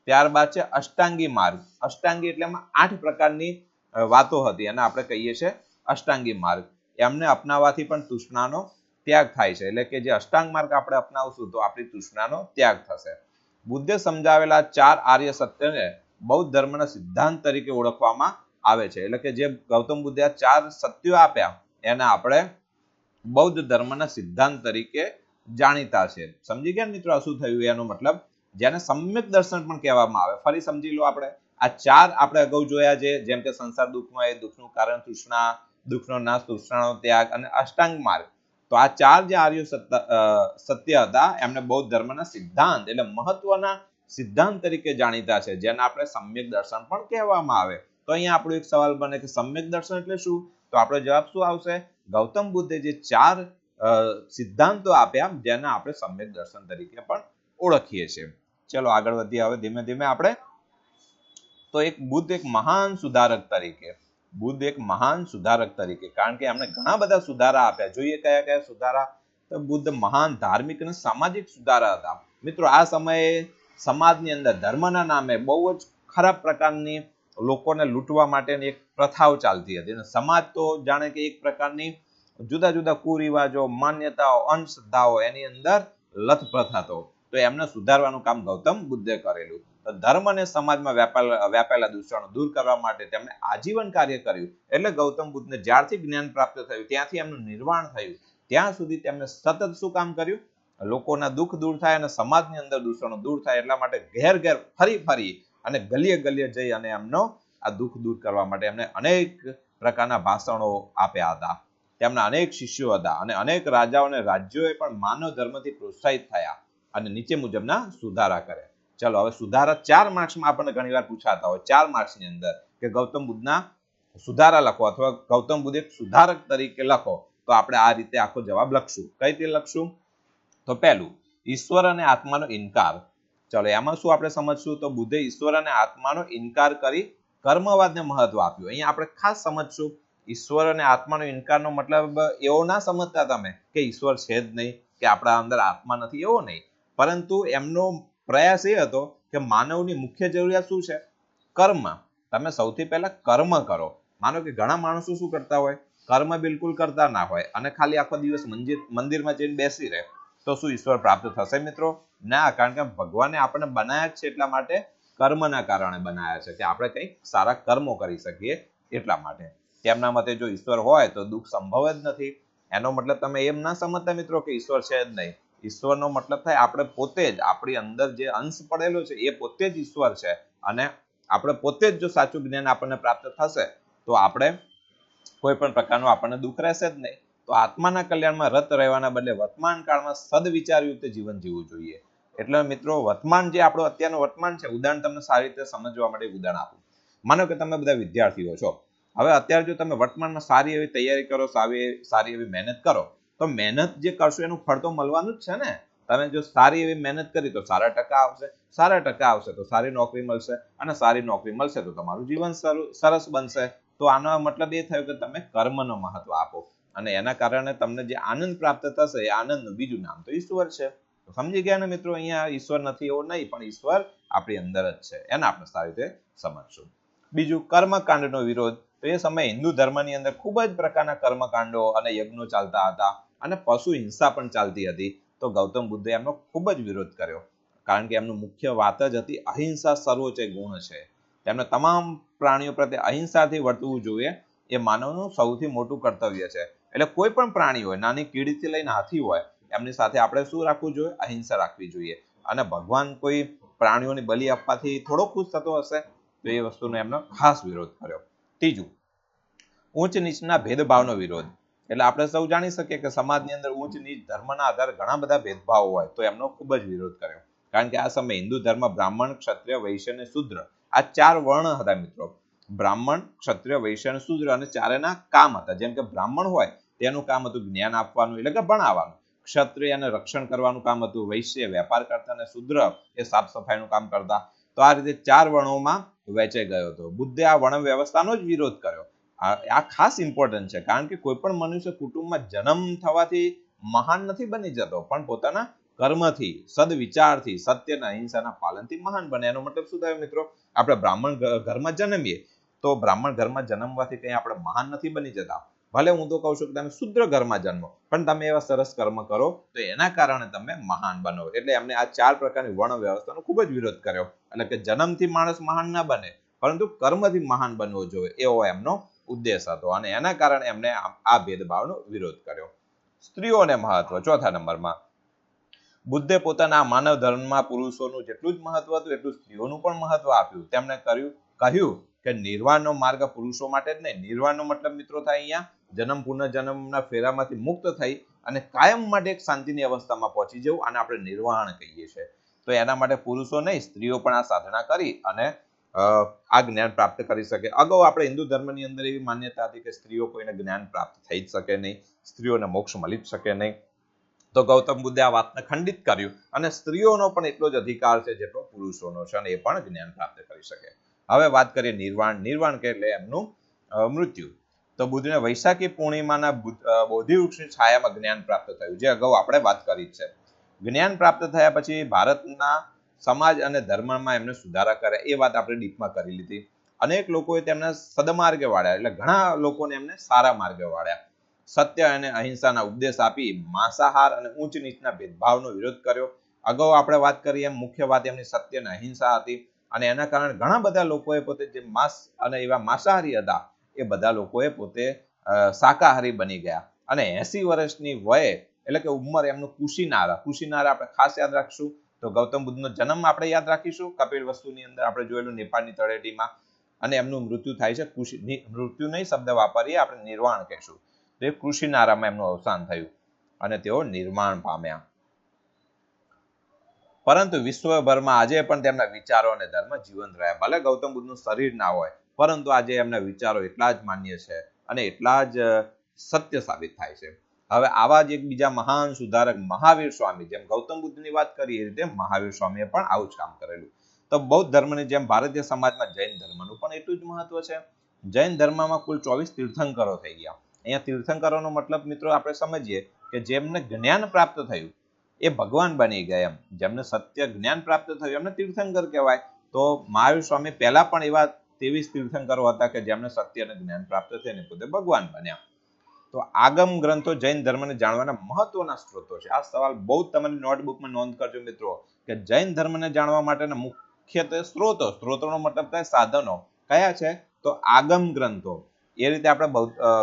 ત્યારબાદ છે અષ્ટાંગી માર્ગ. અષ્ટાંગી એટલે એમાં 8 પ્રકારની વાતો હતી, અને આપણે કહીએ છીએ અષ્ટાંગી માર્ગ. એમને અપનાવવાથી પણ તૃષ્ણાનો ત્યાગ થાય છે. એટલે કે જે અષ્ટાંગ માર્ગ આપણે અપનાવશું તો આપણી તૃષ્ણાનો ત્યાગ થશે. બુદ્ધે સમજાવેલા 4 આર્ય સત્યને બૌદ્ધ ધર્મના સિદ્ધાંત તરીકે ઓળખવામાં આવે છે. એટલે કે જે ગૌતમ બુદ્ધે આ 4 સત્યો આપ્યા એને આપણે બૌદ્ધ ધર્મના સિદ્ધાંત તરીકે જાણીતા છે. સમજી ગયા મિત્રો આ શું થયું? એનો મતલબ જેને સમ્યક દર્શન પણ કહેવામાં આવે. ફરી સમજી લો, આપણે આ 4 આપણે અગાઉ જોયા છે, જેમ કે સંસાર દુઃખમય, દુઃખનું કારણ તૃષ્ણા, દુઃખનો નાશ તૃષ્ણાનો ત્યાગ, અને અષ્ટાંગ માર્ગ. તો આ 4 જે આર્ય સત્ય હતા એમને બૌદ્ધ ધર્મના સિદ્ધાંત એટલે મહત્વના સિદ્ધાંત તરીકે જાણીતા છે, જેને આપણે સમ્યક દર્શન પણ કહેવામાં આવે. તો અહીંયા આપણો એક સવાલ બને કે સમ્યક દર્શન એટલે શું? તો આપણો જવાબ શું આવશે? ગૌતમ બુદ્ધે જે 4 સિદ્ધાંતો આપ્યા જેને આપણે સમ્યક દર્શન તરીકે પણ ઓળખીએ છીએ. ચલો આગળ વધીએ હવે ધીમે ધીમે આપણે. તો બુદ્ધ એક મહાન સુધારક તરીકે, કારણ કે એમણે ઘણા બધા સુધારા આપ્યા. જોઈએ કયા કયા સુધારા? તો બુદ્ધ મહાન ધાર્મિક અને સામાજિક સુધારા હતા. મિત્રો, આ સમયે સમાજની અંદર ધર્મના નામે બહુ જ ખરાબ પ્રકારની લોકોને લૂંટવા માટેની એક પ્રથાઓ ચાલતી હતી. સમાજ તો જાણે કે એક પ્રકારની જુદા જુદા કુરિવાજો, માન્યતાઓ, અંધશ્રદ્ધાઓ એની અંદર લથપથ હતો. તો એમને સુધારવાનું કામ ગૌતમ બુદ્ધે કરેલું. તો ધર્મ અને સમાજમાં વ્યાપેલા દૂષણો દૂર કરવા માટે તેમણે આજીવન કાર્ય કર્યું. એટલે ગૌતમ બુદ્ધને જ્યારથી જ્ઞાન પ્રાપ્ત થયું ત્યાંથી એમનું નિર્વાણ થયું ત્યાં સુધી તેમણે સતત શું કામ કર્યું? લોકોના દુઃખ દૂર થાય અને સમાજની અંદર દૂષણો દૂર થાય એટલા માટે ઘેર ઘેર ફરી અને ગલીએ ગલીએ જઈ અને એમનો આ દુઃખ દૂર કરવા માટે એમને અનેક પ્રકારના ભાષણો આપ્યા હતા. તેમના અનેક શિષ્યો હતા અને અનેક રાજાઓ અને રાજ્યોએ પણ માનવ ધર્મથી પ્રોત્સાહિત થયા અને નીચે મુજબના સુધારા કર્યા. ચલો, હવે સુધારા 4 માર્ક્સમાં આપણને ઘણીવાર પૂછાતા હોય. 4 માર્ક્સની અંદર કે ગૌતમ બુદ્ધના સુધારા લખો અથવા ગૌતમ બુદ્ધ એક સુધારક તરીકે લખો. તો આપણે આ રીતે આખો જવાબ લખશું. કઈ રીતે લખશું? તો પહેલું, ઈશ્વર અને આત્માનો ઇનકાર. ચલો એમાં શું આપણે સમજશું? તો બુદ્ધે ઈશ્વર અને આત્માનો ઇનકાર કરી કર્મવાદને મહત્વ આપ્યું. અહીંયા આપણે ખાસ સમજશું ઈશ્વર અને આત્માનો ઇનકારનો મતલબ એવો ના સમજતા તમે કે ઈશ્વર છે જ નહીં કે આપણા અંદર આત્મા નથી, એવો નહીં. પરંતુ એમનો પ્રયાસ એ હતો કે માનવની મુખ્ય જરૂરિયાત શું છે? કર્મ. તમે સૌથી પહેલા કર્મ કરો. માનો કે ઘણા માણસો શું કરતા હોય, કર્મ બિલકુલ કરતા ના હોય અને ખાલી આખો દિવસ મંદિરમાં જઈને બેસી રહે, તો શું ઈશ્વર પ્રાપ્ત થશે મિત્રો? ના, કારણ કે ભગવાને આપણને બનાવ્યા જ છે એટલા માટે, કર્મના કારણે બનાવ્યા છે કે આપણે કંઈક સારા કર્મો કરી શકીએ એટલા માટે. તેમના મતે જો ઈશ્વર હોય તો દુઃખ સંભવ જ નથી. એનો મતલબ તમે એમ ના સમજતા મિત્રો કે ઈશ્વર છે જ નહીં. ઈશ્વરનો મતલબ થાય આપણે પોતે જ, આપણી અંદર જે અંશ પડેલો છે એ પોતે જ ઈશ્વર છે. અને આપણે પોતે જ જો સાચું જ્ઞાન આપણને પ્રાપ્ત થશે તો આપણે કોઈ પણ પ્રકારનું આપણને દુઃખ રહેશે જ નહીં. તો આત્માના કલ્યાણમાં રત રહેવાના બદલે વર્તમાન કાળમાં સદવિચારયુક્ત જીવન જીવવું જોઈએ. એટલે મિત્રો વર્તમાન જે આપણું અત્યારનું વર્તમાન છે, ઉદાહરણ તમને સારી રીતે સમજવા માટે ઉદાહરણ આપું. માનો કે તમે બધા વિદ્યાર્થીઓ છો. હવે અત્યારે જો તમે વર્તમાનમાં સારી એવી તૈયારી કરો, સારી એવી મહેનત કરો, તો મહેનત જે કરશો એનું ફળ તો મળવાનું જ છે ને. તમે જો સારી એવી મહેનત કરી તો સારા ટકા આવશે, સારા ટકા આવશે તો સારી નોકરી મળશે, અને સારી નોકરી મળશે તો તમારું જીવન સરસ બનશે. તો આનો મતલબ એ થયો કે તમે કર્મનો મહત્વ આપો, અને એના કારણે તમને જે આનંદ પ્રાપ્ત થશે એ આનંદનું બીજું નામ તો ઈશ્વર છે. તો સમજી ગયા ને મિત્રો? અહીંયા ઈશ્વર નથી એવો નહીં, પણ ઈશ્વર આપણી અંદર જ છે. એને આપણે સારી રીતે સમજશું. બીજું, કર્મકાંડનો વિરોધ. તો એ સમયે હિન્દુ ધર્મની અંદર ખૂબ જ પ્રકારના કર્મકાંડો અને યજ્ઞો ચાલતા હતા, અને પશુ હિંસા પણ ચાલતી હતી. તો ગૌતમ બુદ્ધે એમનો ખૂબ જ વિરોધ કર્યો, કારણ કે એમનું મુખ્ય વાત જ હતી અહિંસા સર્વોચ્ચ ગુણ છે. તેમને તમામ પ્રાણીઓ પ્રત્યે અહિંસાથી વર્તવું જોઈએ, એ માનવનું સૌથી મોટું કર્તવ્ય છે. એટલે કોઈ પણ પ્રાણી હોય, નાની કીડીથી લઈને હાથી હોય, એમની સાથે આપણે શું રાખવું જોઈએ? અહિંસા રાખવી જોઈએ. અને ભગવાન કોઈ પ્રાણીઓની બલિ આપવાથી થોડો ખુશ થતો હશે? તો એ વસ્તુનો એમનો ખાસ વિરોધ કર્યો. ત્રીજું, ઉચ્ચ નીચના ભેદભાવનો વિરોધ. એટલે આપણે સૌ જાણી શકીએ કે સમાજની અંદર ઉચ્ચ નીચ ધર્મના આધારે ઘણા બધા ભેદભાવ હોય, તો એમનો ખૂબ જ વિરોધ કર્યો. કારણ કે આ સમયે હિન્દુ ધર્મ બ્રાહ્મણ, ક્ષત્રિય, વૈશ્ય અને શૂદ્ર, આ 4 વર્ણ હતા મિત્રો. બ્રાહ્મણ, ક્ષત્રિય, વૈશ્ય અને શૂદ્ર, અને ચારેના કામ હતા. જેમ કે બ્રાહ્મણ હોય તેનું કામ હતું જ્ઞાન આપવાનું, એટલે કે ભણાવવાનું. ક્ષત્રિયને રક્ષણ કરવાનું કામ હતું, વૈશ્ય વેપાર કરતા, અને શૂદ્ર એ સાફ સફાઈનું કામ કરતા. તો આ રીતે 4 વર્ણોમાં વહેંચાઈ ગયો હતો. બુદ્ધે આ વર્ણ વ્યવસ્થાનો જ વિરોધ કર્યો. આ ખાસ ઇમ્પોર્ટન્ટ છે, કારણ કે કોઈ પણ મનુષ્ય કુટુંબમાં જન્મ થવાથી મહાન નથી બની જતો, પણ પોતાના કર્મથી, સદવિચારથી, સત્ય અને અહિંસાના પાલનથી મહાન બને. એનો મતલબ શું થયો મિત્રો? આપણે બ્રાહ્મણ ઘરમાં જન્મીએ તો બ્રાહ્મણ ઘરમાં જન્મવાથી કંઈ આપણે મહાન નથી બની જતા. ભલે હું તો કહું છું કે તમે શુદ્ર ઘરમાં જન્મો, પણ તમે એવા સરસ કર્મ કરો તો એના કારણે તમે મહાન બનો. એટલે એમને આ 4 પ્રકારની વર્ણ વ્યવસ્થાનો ખૂબ જ વિરોધ કર્યો. એટલે કે જન્મથી માણસ મહાન ના બને, પરંતુ કર્મથી મહાન બનવો જોઈએ, એવો એમનો ઉદ્દેશ હતો. અને એના કારણે એમને આ ભેદભાવનો વિરોધ કર્યો. સ્ત્રીઓને મહત્વ. ચોથા નંબરમાં, બુદ્ધે પોતાના માનવ ધર્મમાં પુરુષોનું જેટલું જ મહત્વ હતું એટલું સ્ત્રીઓનું પણ મહત્વ આપ્યું. તેમણે કહ્યું કે નિર્વાણનો માર્ગ પુરુષો માટે જ નહીં. નિર્વાણનો મતલબ મિત્રો થાય અહીંયા જન્મ પુનર્જન્મના ફેરામાંથી મુક્ત થઈ અને કાયમ માટે એક શાંતિની અવસ્થામાં પહોંચી જવું, આને આપણે નિર્વાણ કહીએ છીએ. તો એના માટે પુરુષો નહીં, સ્ત્રીઓ પણ આ સાધના કરી અને આ જ્ઞાન પ્રાપ્ત કરી શકે. અગાઉ આપણે હિન્દુ ધર્મની અંદર એવી માન્યતા હતી કે સ્ત્રીઓ કોઈને જ્ઞાન પ્રાપ્ત થઈ જ શકે નહીં, સ્ત્રીઓને મોક્ષ મળી જ શકે નહીં. તો ગૌતમ બુદ્ધે આ વાતને ખંડિત કર્યું, અને સ્ત્રીઓનો પણ એટલો જ અધિકાર છે જેટલો પુરુષોનો છે, અને એ પણ જ્ઞાન પ્રાપ્ત કરી શકે. હવે વાત કરીએ નિર્વાણ. નિર્વાણ કે એટલે એમનું મૃત્યુ. તો બુદ્ધને વૈશાખી પૂર્ણિમાના બોધિ વૃક્ષની છાયામાં જ્ઞાન પ્રાપ્ત થયું, જે અગાઉ આપણે વાત કરી છે. જ્ઞાન પ્રાપ્ત થયા પછી ભારતના સમાજ અને ધર્મમાં એમને સુધારા કર્યા, એ વાત આપણે ડીપમાં કરી લીધી. અનેક લોકોએ તેમને સદમાર્ગે વાળ્યા, એટલે ઘણા લોકોને એમને સારા માર્ગે વાળ્યા. સત્ય અને અહિંસાના ઉપદેશ આપી માંસાહાર અને ઊંચ નીચના ભેદભાવનો વિરોધ કર્યો. અગાઉ આપણે વાત કરી એમ મુખ્ય વાત એમની સત્ય અને અહિંસા હતી, અને એના કારણે ઘણા બધા લોકોએ પોતે જે માંસ અને એવા માંસાહારી હતા, એ બધા લોકોએ પોતે શાકાહારી બની ગયા. અને 80 વર્ષની વયે, એટલે કે ઉંમર એમનું કુશીનારા આપણે ખાસ યાદ રાખશું. તો ગૌતમ બુદ્ધનો જન્મ આપણે યાદ રાખીશું કપિલવસ્તુની અંદર આપણે જોયેલું નેપાળની તળેટીમાં, અને એમનું મૃત્યુ થાય છે મૃત્યુ નહીં શબ્દ વાપરીએ, આપણે નિર્વાણ કહીશું. તો એ કૃષિનારામાં એમનું અવસાન થયું અને તેઓ નિર્માણ પામ્યા. પરંતુ વિશ્વભરમાં આજે પણ તેમના વિચારો અને ધર્મ જીવંત રહ્યા. ભલે ગૌતમ બુદ્ધનું શરીર ના હોય, પરંતુ આજે એમના વિચારો એટલા જ માન્ય છે અને એટલા જ સત્ય સાબિત થાય છે. હવે આવા જ એક બીજા મહાન સુધારક મહાવીર સ્વામી, જેમ ગૌતમ બુદ્ધની વાત કરી એ રીતે મહાવીર સ્વામીએ પણ આવું જ કામ કરેલું. તો બૌદ્ધ ધર્મની જેમ ભારતીય સમાજમાં જૈન ધર્મનું પણ એટલું જ મહત્વ છે. જૈન ધર્મમાં કુલ 24 તીર્થંકરો થઈ ગયા. અહીંયા તીર્થંકરોનો મતલબ મિત્રો આપણે સમજીએ કે જેમને જ્ઞાન પ્રાપ્ત થયું એ ભગવાન બની ગયા એમ. જેમને સત્ય જ્ઞાન પ્રાપ્ત થયું એમને તીર્થંકર કહેવાય. તો મહાવીર સ્વામી પહેલા પણ એવા 23 તીર્થંકરો હતા કે જેમને સત્ય અને જ્ઞાન પ્રાપ્ત થઈને પોતે ભગવાન બન્યા. તો આગમ ગ્રંથો જૈન ધર્મને જાણવાના મહત્વના સ્ત્રોતો છે. આ સવાલ બહુ તમારી નોટબુકમાં નોંધ કરજો મિત્રો કે જૈન ધર્મને જાણવા માટેના મુખ્યત્વે સ્ત્રોતોનો મતલબ થાય સાધનો કયા છે? તો આગમ ગ્રંથો. એ રીતે આપણે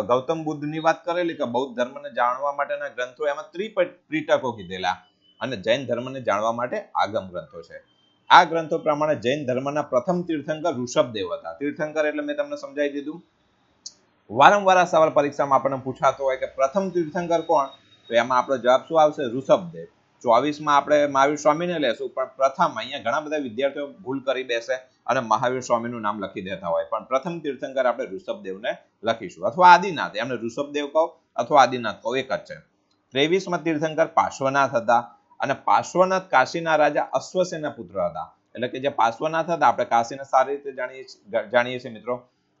ગૌતમ બુદ્ધની વાત કરેલી કે બૌદ્ધ ધર્મને જાણવા માટેના ગ્રંથો એમાં ત્રિપિટકો કીધેલા અને જૈન ધર્મને જાણવા માટે આગમ ગ્રંથો છે. આ ગ્રંથો પ્રમાણે જૈન ધર્મના પ્રથમ તીર્થંકર ઋષભદેવ હતા. તીર્થંકર એટલે મેં તમને સમજાવી દીધું. વારંવાર આ સવાલ પરીક્ષામાં આપણને પૂછાતો હોય કે પ્રથમ તીર્થંકર કોણ? તો એમાં આપણો જવાબ શું આવશે? ઋષભદેવ. 24માં આપણે મહાવીર સ્વામીને લેશું, પણ પ્રથમ અહીંયા ઘણા બધા વિદ્યાર્થીઓ ભૂલ કરી બેસે અને મહાવીર સ્વામીનું નામ લખી દેતા હોય, પણ પ્રથમ તીર્થંકર આપણે ઋષભદેવને લખીશું, અથવા આદિનાથ. એમને ઋષભદેવ કહો અથવા આદિનાથ કહો, એક જ છે. 23માં તીર્થંકર પાર્શ્વનાથ હતા અને પાર્શ્વનાથ કાશીના રાજા અશ્વસેનના પુત્ર હતા. એટલે કે જે પાર્શ્વનાથ હતા, આપણે કાશીને સારી રીતે જાણીએ છીએ મિત્રો.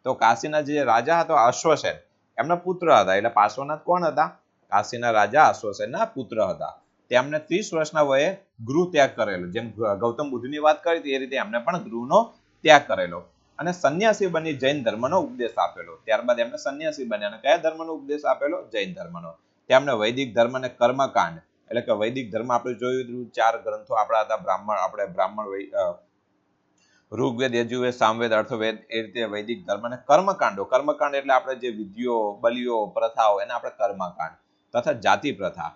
તો કાશીના જે રાજા હતો અશ્વસેન, એમના પુત્ર હતા. એટલે પાર્શ્વનાથ કોણ હતા? કાશીના રાજા અશ્વસેનના પુત્ર હતા. તેમને 30 વર્ષના વયે ગૃહ ત્યાગ કરેલો. જેમ ગૌતમ બુદ્ધની વાત કરી હતી એ રીતે એમને પણ ગૃહનો ત્યાગ કરેલો અને સંન્યાસી બની જૈન ધર્મનો ઉપદેશ આપેલો. ત્યારબાદ એમને સંન્યાસી બન્યા અને કયા ધર્મનો ઉપદેશ આપેલો? જૈન ધર્મનો. તેમને વૈદિક ધર્મ અને કર્મકાંડ, એટલે કે વૈદિક ધર્મ આપણે જોયું 4 ગ્રંથો આપણા હતા. બ્રાહ્મણ ઋગ્વેદ, યજુર્વેદ, સામવેદ, અર્થવેદ, એ રીતે વૈદિક ધર્મ અને કર્મકાંડ એટલે આપણે જે વિધિઓ, બલિઓ, પ્રથાઓ એને આપણે કર્મકાંડ, તથા જાતિ પ્રથા,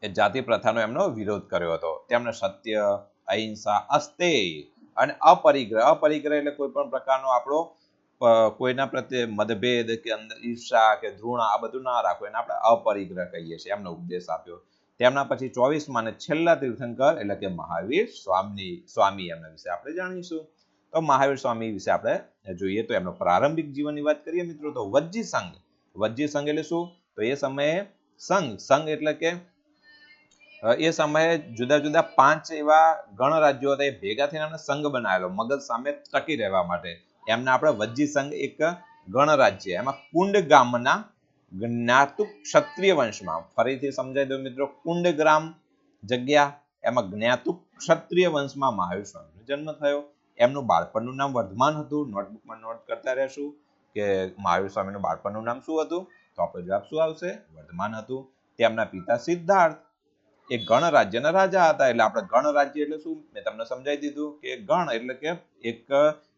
એ જાતિ પ્રથાનો એમનો વિરોધ કર્યો હતો. તેમણે સત્ય, અહિંસા, અસ્તેય અને અપરિગ્રહ એટલે કોઈ પણ પ્રકારનો આપણો કોઈના પ્રત્યે મતભેદ કે અંદર ઈર્ષા કે ધૃણા આ બધું ના રાખો, એને આપણે અપરિગ્રહ કહીએ છીએ, એમનો ઉપદેશ આપ્યો. તેમના પછી 24માં અને છેલ્લા તીર્થંકર એટલે કે મહાવીર સ્વામી એમના વિશે આપણે જાણીશું. તો મહાવીર સ્વામી વિશે આપણે જોઈએ તો એમનો પ્રારંભિક જીવનની વાત કરીએ મિત્રો તો વજ્જી સંઘ એટલે શું? તો એ સમયે સંઘ એટલે કે એ સમયે જુદા જુદા 5 એવા ગણરાજ્યો હતા, એ ભેગા થઈને એમને સંઘ બનાવેલો મગધ સામે ટકી રહેવા માટે. એમને આપણે વજ્જી સંઘ એક ગણરાજ્ય. એમાં કુંડ ગામના જ્ઞાતુક ક્ષત્રિય વંશમાં, ફરીથી સમજાવી દો મિત્રો, કુંડગ્રામ જગ્યા, એમાં જ્ઞાતુક ક્ષત્રિય વંશમાં મહાવીર સ્વામીનો જન્મ થયો. એમનું બાળપણનું નામ વર્ધમાન હતું. નોટબુકમાં નોટ કરતા રહેશું કે મહાવીર સ્વામીનું બાળપણનું નામ શું હતું? તો આપણો જવાબ શું આવશે? વર્ધમાન હતું. તેમના પિતા સિદ્ધાર્થ એક ગણરાજ્યના રાજા હતા. એટલે આપણે ગણરાજ્ય એટલે શું મેં તમને સમજાવી દીધું કે ગણ એટલે કે એક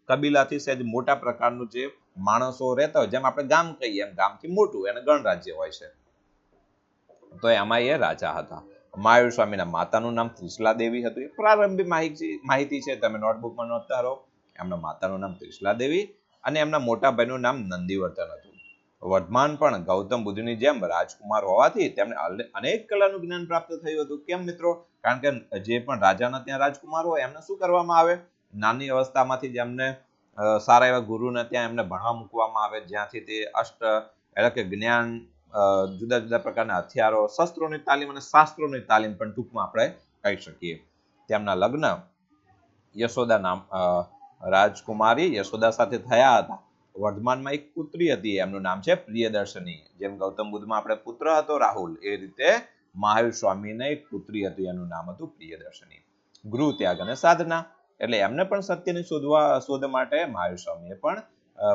કબીલાથી સહેજ મોટા પ્રકારનું જે માણસો રહેતા હોય, જેમ આપણે ગામ કહીએ એમ ગામથી મોટું એને ગણરાજ્ય હોય છે. તો એમાં એ રાજા હતા. મહાવીર સ્વામીના માતાનું નામ ત્રિશલા દેવી હતું. એ પ્રારંભિક માહિતી છે, તમે નોટબુકમાં નોંધતા રહો. એમના માતાનું નામ ત્રિશલા દેવી અને એમના મોટા ભાઈનું નામ નંદીવર્ધન હતું. વર્ધમાન પણ ગૌતમ બુદ્ધની જેમ રાજકુમાર હોવાથી તેમને અનેક કલાનું જ્ઞાન પ્રાપ્ત થયું હતું. કેમ મિત્રો? કારણ કે જે પણ રાજાના ત્યાં રાજકુમાર હોય એમને શું કરવામાં આવે? નાની અવસ્થામાંથી જ એમને સારા એવા ગુરુને ત્યાં એમને ભણવા મૂકવામાં આવે, જ્યાંથી તે એટલે કે જ્ઞાન, જુદા જુદા પ્રકારના હથિયારો, શસ્ત્રોની તાલીમ અને શાસ્ત્રોની તાલીમ પણ ટૂંકમાં આપણે કહી શકીએ. તેમના લગ્ન યશોદા નામ રાજકુમારી યશોદા સાથે થયા હતા. વર્ધમાનમાં એક પુત્રી હતી, એમનું નામ છે પ્રિયદર્શની. જેમ ગૌતમ બુદ્ધમાં આપણે પુત્ર હતો રાહુલ, એ રીતે મહાવીર સ્વામીને એક પુત્રી હતી, એનું નામ હતું પ્રિયદર્શની. ગૃહ ત્યાગ અને સાધના, એટલે એમને પણ સત્યની શોધ માટે મહાવીર સ્વામીએ પણ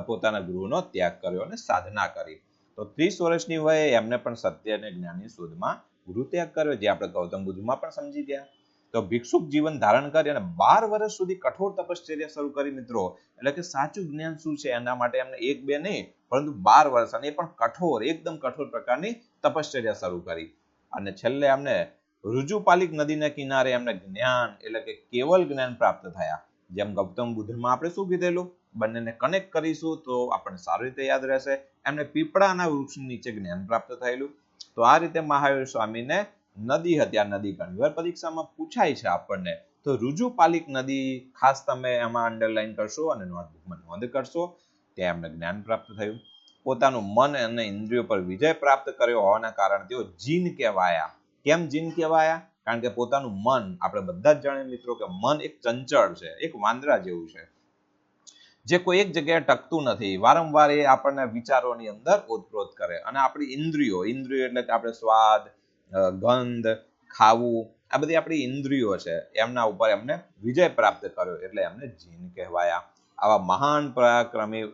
પોતાના ગૃહનો ત્યાગ કર્યો અને સાધના કરી. તો 30 વર્ષની વયે એમને પણ સત્ય અને જ્ઞાનની શોધમાં ગૃહ ત્યાગ કર્યો, જે આપણે ગૌતમ બુદ્ધમાં પણ સમજી ગયા. તો ભિક્ષુક જીવન ધારણ કરી અને 12 વર્ષ સુધી કઠોર તપશ્ચર્યા શરૂ કરી મિત્રો. એટલે કે સાચું જ્ઞાન શું છે એના માટે એમને 1-2 નહીં પરંતુ 12 વર્ષ, અને એ પણ કઠોર, એકદમ કઠોર પ્રકારની તપશ્ચર્યા શરૂ કરી. અને છેલ્લે એમને ઋજુપાલિક નદીના કિનારે એમને જ્ઞાન એટલે કે કેવલ જ્ઞાન પ્રાપ્ત થયા. જેમ ગૌતમ બુદ્ધમાં આપણે શું કીધેલું, બંનેને કનેક્ટ કરીશું તો આપણને સારી રીતે યાદ રહેશે. એમને પીપળાના વૃક્ષ નીચે જ્ઞાન પ્રાપ્ત થયેલું. તો આ રીતે મહાવીર સ્વામીને નદી હતી. આ નદી ઘણીવાર પરીક્ષામાં પૂછાય છે આપણને. તો ઋજુપાલિક નદી ખાસ તમે એમાં અંડરલાઈન કરશો અને નોટબુકમાં નોંધ કરશો. ત્યાં એમને જ્ઞાન પ્રાપ્ત થયું. પોતાનું મન અને ઇન્દ્રિયો પર વિજય પ્રાપ્ત કર્યો હોવાના કારણે તેઓ જીન કહેવાયા. કેમ જીન કહેવાયા? કારણ કે પોતાનું મન, આપણે બધા જ જાણીએ મિત્રો કે મન એક ચંચળ છે, એક વાંદરા જેવું છે, જે કોઈ એક જગ્યાએ ટકતું નથી. વારંવાર એ આપણને વિચારોની અંદર ઓતપ્રોત કરે. અને આપણી ઇન્દ્રિયો એટલે કે આપણે સ્વાદ, ગંધ, ખાવું, આ બધી આપણી ઇન્દ્રિયો છે, એમના ઉપર એમને વિજય પ્રાપ્ત કર્યો એટલે એમને જીન કહેવાયા. આવા મહાન પરાક્રમી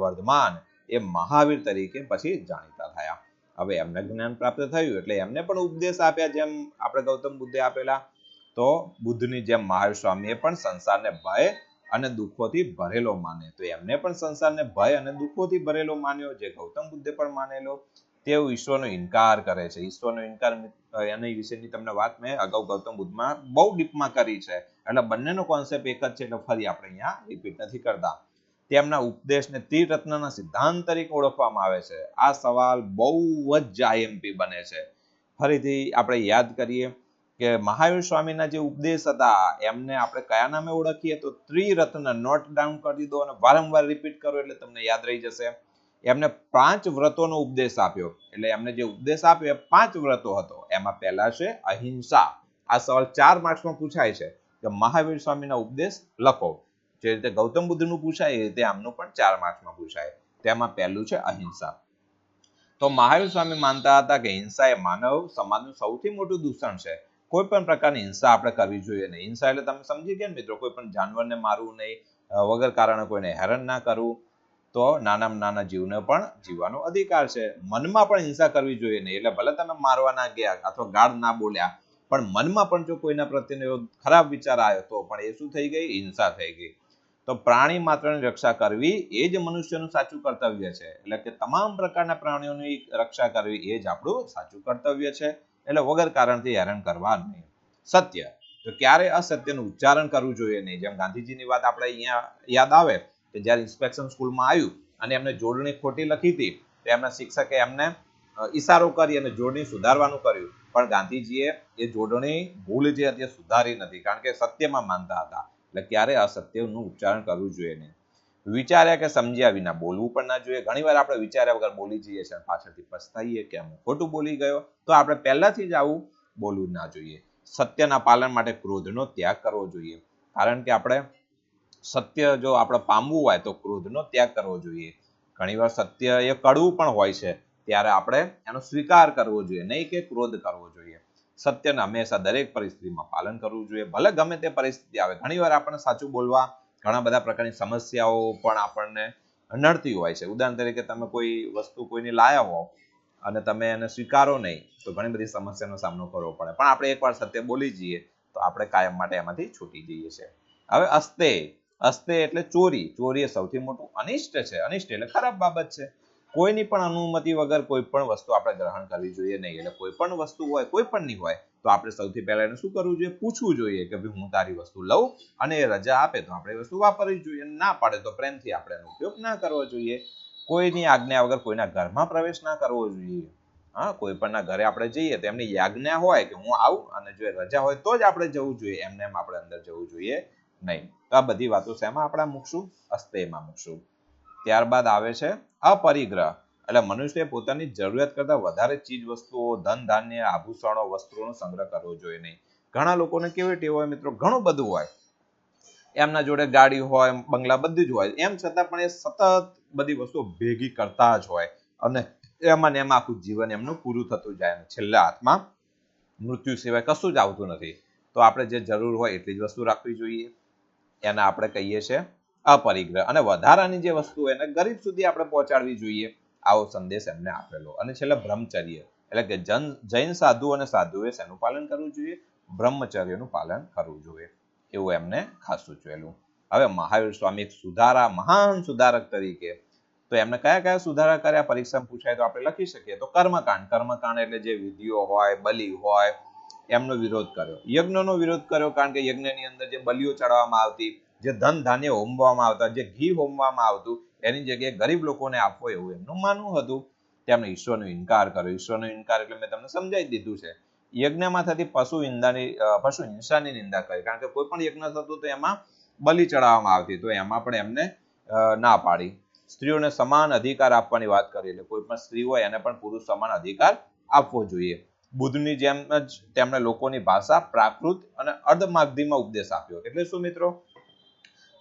વર્ધમાન એ મહાવીર તરીકે પછી જાણીતા થયા. હવે એમને જ્ઞાન પ્રાપ્ત થયું એટલે એમને પણ ઉપદેશ આપ્યા, જેમ આપણે ગૌતમ બુદ્ધે આપેલા. તો બુદ્ધની જેમ મહાવીર સ્વામીએ પણ સંસારને ભય અને દુઃખોથી ભરેલો માને, તો એમને પણ સંસારને ભય અને દુઃખોથી ભરેલો માન્યો, જે ગૌતમ બુદ્ધે પણ માનેલો. તેઓ ઈશ્વરનો ઇનકાર કરે છે. ઈશ્વરનો ઇનકાર એની વિશેની તમને વાત મેં અગાઉ ગૌતમ બુદ્ધમાં બહુ ડીપમાં કરી છે, એટલે બંનેનો કોન્સેપ્ટ એક જ છે, એટલે ફરી આપણે અહીંયા રિપીટ નથી કરતા. તેમના ઉપદેશને ત્રિરત્નના સિદ્ધાંત તરીકે ઓળખવામાં આવે છે. આ સવાલ બહુ જ આઈએમપી બને છે. ફરીથી આપણે યાદ કરીએ કે મહાવીર સ્વામીના જે ઉપદેશ હતા એમને આપણે કયા નામે ઓળખીએ? તો ત્રિરત્ન. નોટ ડાઉન કરી દો અને વારંવાર રિપીટ કરો એટલે તમને યાદ રહી જશે. એમને 5 વ્રતોનો ઉપદેશ આપ્યો. એટલે એમને જે ઉપદેશ આપ્યો એ 5 વ્રતો હતો. એમાં પહેલા છે અહિંસા. આ સવાલ 4 માર્ક્સમાં પૂછાય છે કે મહાવીર સ્વામીના ઉપદેશ લખો. જે રીતે ગૌતમ બુદ્ધનું પૂછાય એ રીતે આમનું પણ 4 માર્ક્સમાં પૂછાય. તેમાં પહેલું છે અહિંસા. તો મહાવીર સ્વામી માનતા હતા કે હિંસા એ માનવ સમાજનું સૌથી મોટું દૂષણ છે. કોઈ પણ પ્રકારની હિંસા આપણે કરવી જોઈએ નહીં. હિંસા એટલે તમે સમજી ગયા મિત્રો, કોઈ પણ જાનવરને મારવું નહીં, વગર કારણે કોઈને હેરાન ના કરવું. તો નાનામાં નાના જીવને પણ જીવવાનો અધિકાર છે. મનમાં પણ હિંસા કરવી જોઈએ નહીં. એટલે ભલે તમે મારવા ના ગયા અથવા ગાળ ના બોલ્યા, પણ મનમાં પણ જો કોઈના પ્રત્યેનો એવો ખરાબ વિચાર આવ્યો તો પણ એ શું થઈ ગઈ? હિંસા થઈ ગઈ. તો પ્રાણી માત્રની રક્ષા કરવી એ જ મનુષ્યનું સાચું કર્તવ્ય છે. એટલે કે તમામ પ્રકારના પ્રાણીઓની રક્ષા કરવી એ જ આપણું સાચું કર્તવ્ય છે. એટલે વગર કારણથી હેરાન કરવા નહીં. સત્ય. તો ક્યારે અસત્યનું ઉચ્ચારણ કરવું જોઈએ નહીં. જેમ ગાંધીજીની વાત આપણે અહીંયા યાદ આવે કે જ્યારે ઇન્સ્પેક્શન સ્કૂલમાં આવ્યું અને એમને જોડણી ખોટી લખી હતી, તો એમના શિક્ષકે એમને ઈશારો કરી અને જોડણી સુધારવાનું કર્યું. પણ ગાંધીજીએ એ જોડણી ભૂલ જે હતી એ સુધારી નથી, કારણ કે સત્યમાં માનતા હતા. એટલે ક્યારે અસત્યનું ઉચ્ચારણ કરવું જોઈએ નહીં. વિચાર્યા કે સમજ્યા વિના બોલવું પણ ના જોઈએ. ઘણીવાર આપણે વિચાર્યા વગર બોલી જઈએ છીએ, પાછળથી પછતાઈએ કે હું ખોટું બોલી ગયો. તો આપણે પહેલાથી જ આવું બોલવું ના જોઈએ. સત્યના પાલન માટે ક્રોધનો ત્યાગ કરવો જોઈએ. કારણ કે આપણે સત્ય જો આપણે પામવું હોય તો ક્રોધનો ત્યાગ કરવો જોઈએ. ઘણીવાર સત્ય એ કડવું પણ હોય છે, ત્યારે આપણે એનો સ્વીકાર કરવો જોઈએ, નહીં કે ક્રોધ કરવો જોઈએ. સત્યને હંમેશા દરેક પરિસ્થિતિમાં પાલન કરવું જોઈએ, ભલે ગમે તે પરિસ્થિતિ આવે. ઘણીવાર આપણને સાચું બોલવા ઘણા બધા પ્રકારની સમસ્યાઓ પણ આપણને નડતી હોય છે. ઉદાહરણ તરીકે તમે કોઈ વસ્તુ કોઈની લાયા હો અને તમે એને સ્વીકારો નહીં, તો ઘણી બધી સમસ્યાનો સામનો કરવો પડે. પણ આપણે એકવાર સત્ય બોલી જઈએ તો આપણે કાયમ માટે એમાંથી છૂટી જઈએ છીએ. હવે અસ્તે એટલે ચોરી. ચોરી એ સૌથી મોટું અનિષ્ટ છે. અનિષ્ટ એટલે ખરાબ બાબત છે. કોઈની પણ અનુમતિ વગર કોઈ પણ વસ્તુ આપણે ગ્રહણ કરવી જોઈએ નહીં. એટલે કોઈ પણ વસ્તુ હોય, કોઈ પણ ની હોય, તો આપણે સૌથી પહેલા એને શું કરવું જોઈએ? પૂછવું જોઈએ કે ભાઈ હું તારી વસ્તુ લઉં, અને એ રજા આપે તો આપણે એ વસ્તુ વાપરવી જોઈએ. ના પાડે તો પ્રેમથી આપણે એનો ઉપયોગ ના કરવો જોઈએ. કોઈની આજ્ઞા વગર કોઈના ઘરમાં પ્રવેશ ના કરવો જોઈએ. હા, કોઈ પણના ઘરે આપણે જઈએ તો એમની આજ્ઞા હોય કે હું આવું, અને જો રજા હોય તો જ આપણે જવું જોઈએ. એમને એમ આપણે અંદર જવું જોઈએ નહીં. તો આ બધી વાતો શેમાં આપણે મૂકશું? અસ્તેયમાં મૂકશું. ત્યારબાદ આવે છે અપરિગ્રહ. એટલે મનુષ્ય પોતાની જરૂરિયાત કરતા વધારે ચીજ વસ્તુઓ, ધન ધાન્ય, આભૂષણો, વસ્ત્રોનો સંગ્રહ કરવો જોઈએ નહીં. ઘણા લોકોને કેવી ટેવ હોય મિત્રો, ઘણું બધું હોય, એમના જોડે ગાડી હોય, બંગલા, બધું જ હોય, એમ છતાં પણ એ સતત બધી વસ્તુઓ ભેગી કરતા જ હોય, અને એમાં ને એમાં આખું જીવન એમનું પૂરું થતું જાય, અને છેલ્લા હાથમાં મૃત્યુ સિવાય કશું જ આવતું નથી. તો આપણે જે જરૂર હોય એટલી જ વસ્તુ રાખવી જોઈએ. એને આપણે કહીએ છીએ અપરિગ્રહ. અને વધારાની જે વસ્તુ એને ગરીબ સુધી આપણે પહોંચાડવી જોઈએ, આવો સંદેશ એમને આપેલો. અને છેલ્લે બ્રહ્મચર્ય. એટલે કે જૈન સાધુ અને સાધુએ શેનું પાલન કરવું જોઈએ? બ્રહ્મચર્યનું પાલન કરવું જોઈએ. એવું એમને ખાસ સૂચવેલું. હવે મહાવીર સ્વામી એક મહાન સુધારક તરીકે, તો એમને કયા કયા સુધારા કર્યા? પરીક્ષામાં પૂછાય તો આપણે લખી શકીએ. તો કર્મકાંડ એટલે જે વિધિઓ હોય, બલિ હોય, એમનો વિરોધ કર્યો. યજ્ઞનો વિરોધ કર્યો, કારણ કે યજ્ઞની અંદર જે બલિઓ ચડાવવામાં આવતી, જે ધન ધાન્ય હોમવામાં આવતા, જે ઘી હોમવામાં આવતું, એની જગ્યાએ ગરીબ લોકોને આપવો, એવું એમનું માનવું હતું. તેમણે ઈશ્વરનો ઇનકાર કર્યો. ઈશ્વરનો ઇનકાર એટલે મેં તમને સમજાવી દીધું છે. યજ્ઞમાં થતી પશુ હિંસાની નિંદા કરી, કારણ કે કોઈ પણ યજ્ઞ થતું તો એમાં બલિ ચડાવવામાં આવતી, તો એમાં પણ એમને ના પાડી. સ્ત્રીઓને સમાન અધિકાર આપવાની વાત કરી, એટલે કોઈ પણ સ્ત્રી હોય એને પણ પુરુષ સમાન અધિકાર આપવો જોઈએ. બુદ્ધની જેમ જ તેમણે લોકોની ભાષા પ્રાકૃત અને અર્ધમાગધીમાં ઉપદેશ આપ્યો. એટલે શું મિત્રો?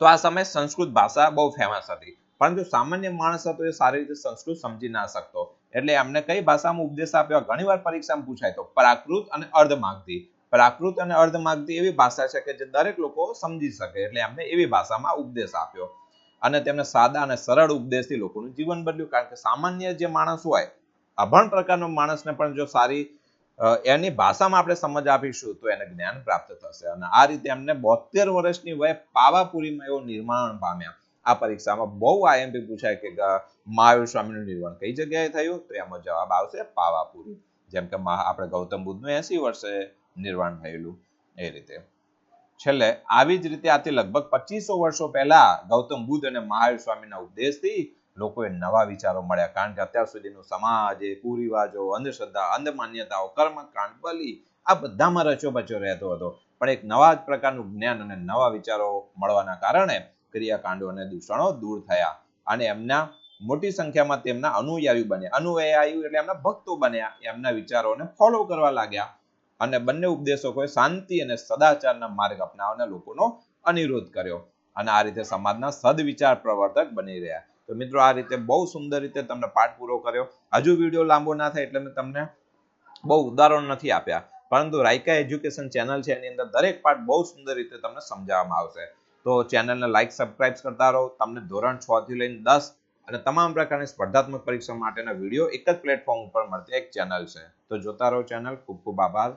તો આ સમયે સંસ્કૃત ભાષા બહુ ફેમસ હતી, પરંતુ સામાન્ય માણસ હતો એ સારી રીતે સંસ્કૃત સમજી ના શકતો, એટલે એમને કઈ ભાષામાં ઉપદેશ આપ્યો? ઘણીવાર પરીક્ષામાં પૂછાય તો પ્રાકૃત અને અર્ધમાગધી. પ્રાકૃત અને અર્ધમાગધી એવી ભાષા છે કે જે દરેક લોકો સમજી શકે, એટલે એમને એવી ભાષામાં ઉપદેશ આપ્યો. અને તેમને સાદા અને સરળ ઉપદેશથી લોકોનું જીવન બદલ્યું, કારણ કે સામાન્ય જે માણસ હોય, અભણ પ્રકારનો માણસને પણ જો સારી એની ભાષામાં આપણે સમજ આપીશું તો એને જ્ઞાન પ્રાપ્ત થશે. અને આ રીતે એમને 72 વર્ષની વયે પાવાપુરીમાં એવું નિર્માણ પામ્યા. આ પરીક્ષામાં બહુ આઈએમપી પૂછાય કે મહાવીર સ્વામીનું નિર્માણ કઈ જગ્યાએ થયું? તો એમાં જવાબ આવશે પાવાપુરી. જેમ કે આપણે ગૌતમ બુદ્ધનું 80 વર્ષે નિર્માણ થયેલું એ રીતે. છેલ્લે આવી જ રીતે આથી લગભગ 2500 વર્ષો પહેલા ગૌતમ બુદ્ધ અને મહાવીર સ્વામીના ઉપદેશથી લોકોએ નવા વિચારો મળ્યા, કારણ કે અત્યાર સુધીનો સમાજ એ કુરિવાજો, અંધશ્રદ્ધા, અંધ માન્યતાઓ, કર્મકાંડ, બલિ આ બધામાં રચ્યો-પચ્યો રહેતો હતો. પણ એક નવા જ પ્રકારનું જ્ઞાન અને નવા વિચારો મળવાના કારણે ક્રિયાકાંડો અને દૂષણો દૂર થયા અને એમના મોટી સંખ્યામાં તેમના અનુયાયી બન્યા. અનુયાયી એટલે એમના ભક્તો બન્યા, એમના વિચારોને ફોલો કરવા લાગ્યા અને બંને ઉપદેશકોએ શાંતિ અને સદાચારના માર્ગ અપનાવવાના લોકોનો અનુરોધ કર્યો અને આ રીતે સમાજના સદવિચાર પ્રવર્તક બની રહ્યા. તો મિત્રો આ રીતે બહુ સુંદર રીતે તમને પાઠ પૂરો કર્યો. હજુ વિડીયો લાંબો ના થાય એટલે મેં તમને બહુ ઉદાહરણ નથી આપ્યા, પરંતુ રાયકા એજ્યુકેશન ચેનલ છે એની અંદર દરેક પાઠ બહુ સુંદર રીતે તમને સમજાવવામાં આવશે. તો ચેનલને લાઈક, સબસ્ક્રાઇબ કરતા રહો. તમને ધોરણ 6 થી લઈને 10 અને તમામ પ્રકારની સ્પર્ધાત્મક પરીક્ષા માટેના વિડીયો એક જ પ્લેટફોર્મ ઉપર મળતી એક ચેનલ છે. તો જોતા રહો ચેનલ. ખૂબ ખૂબ આભાર.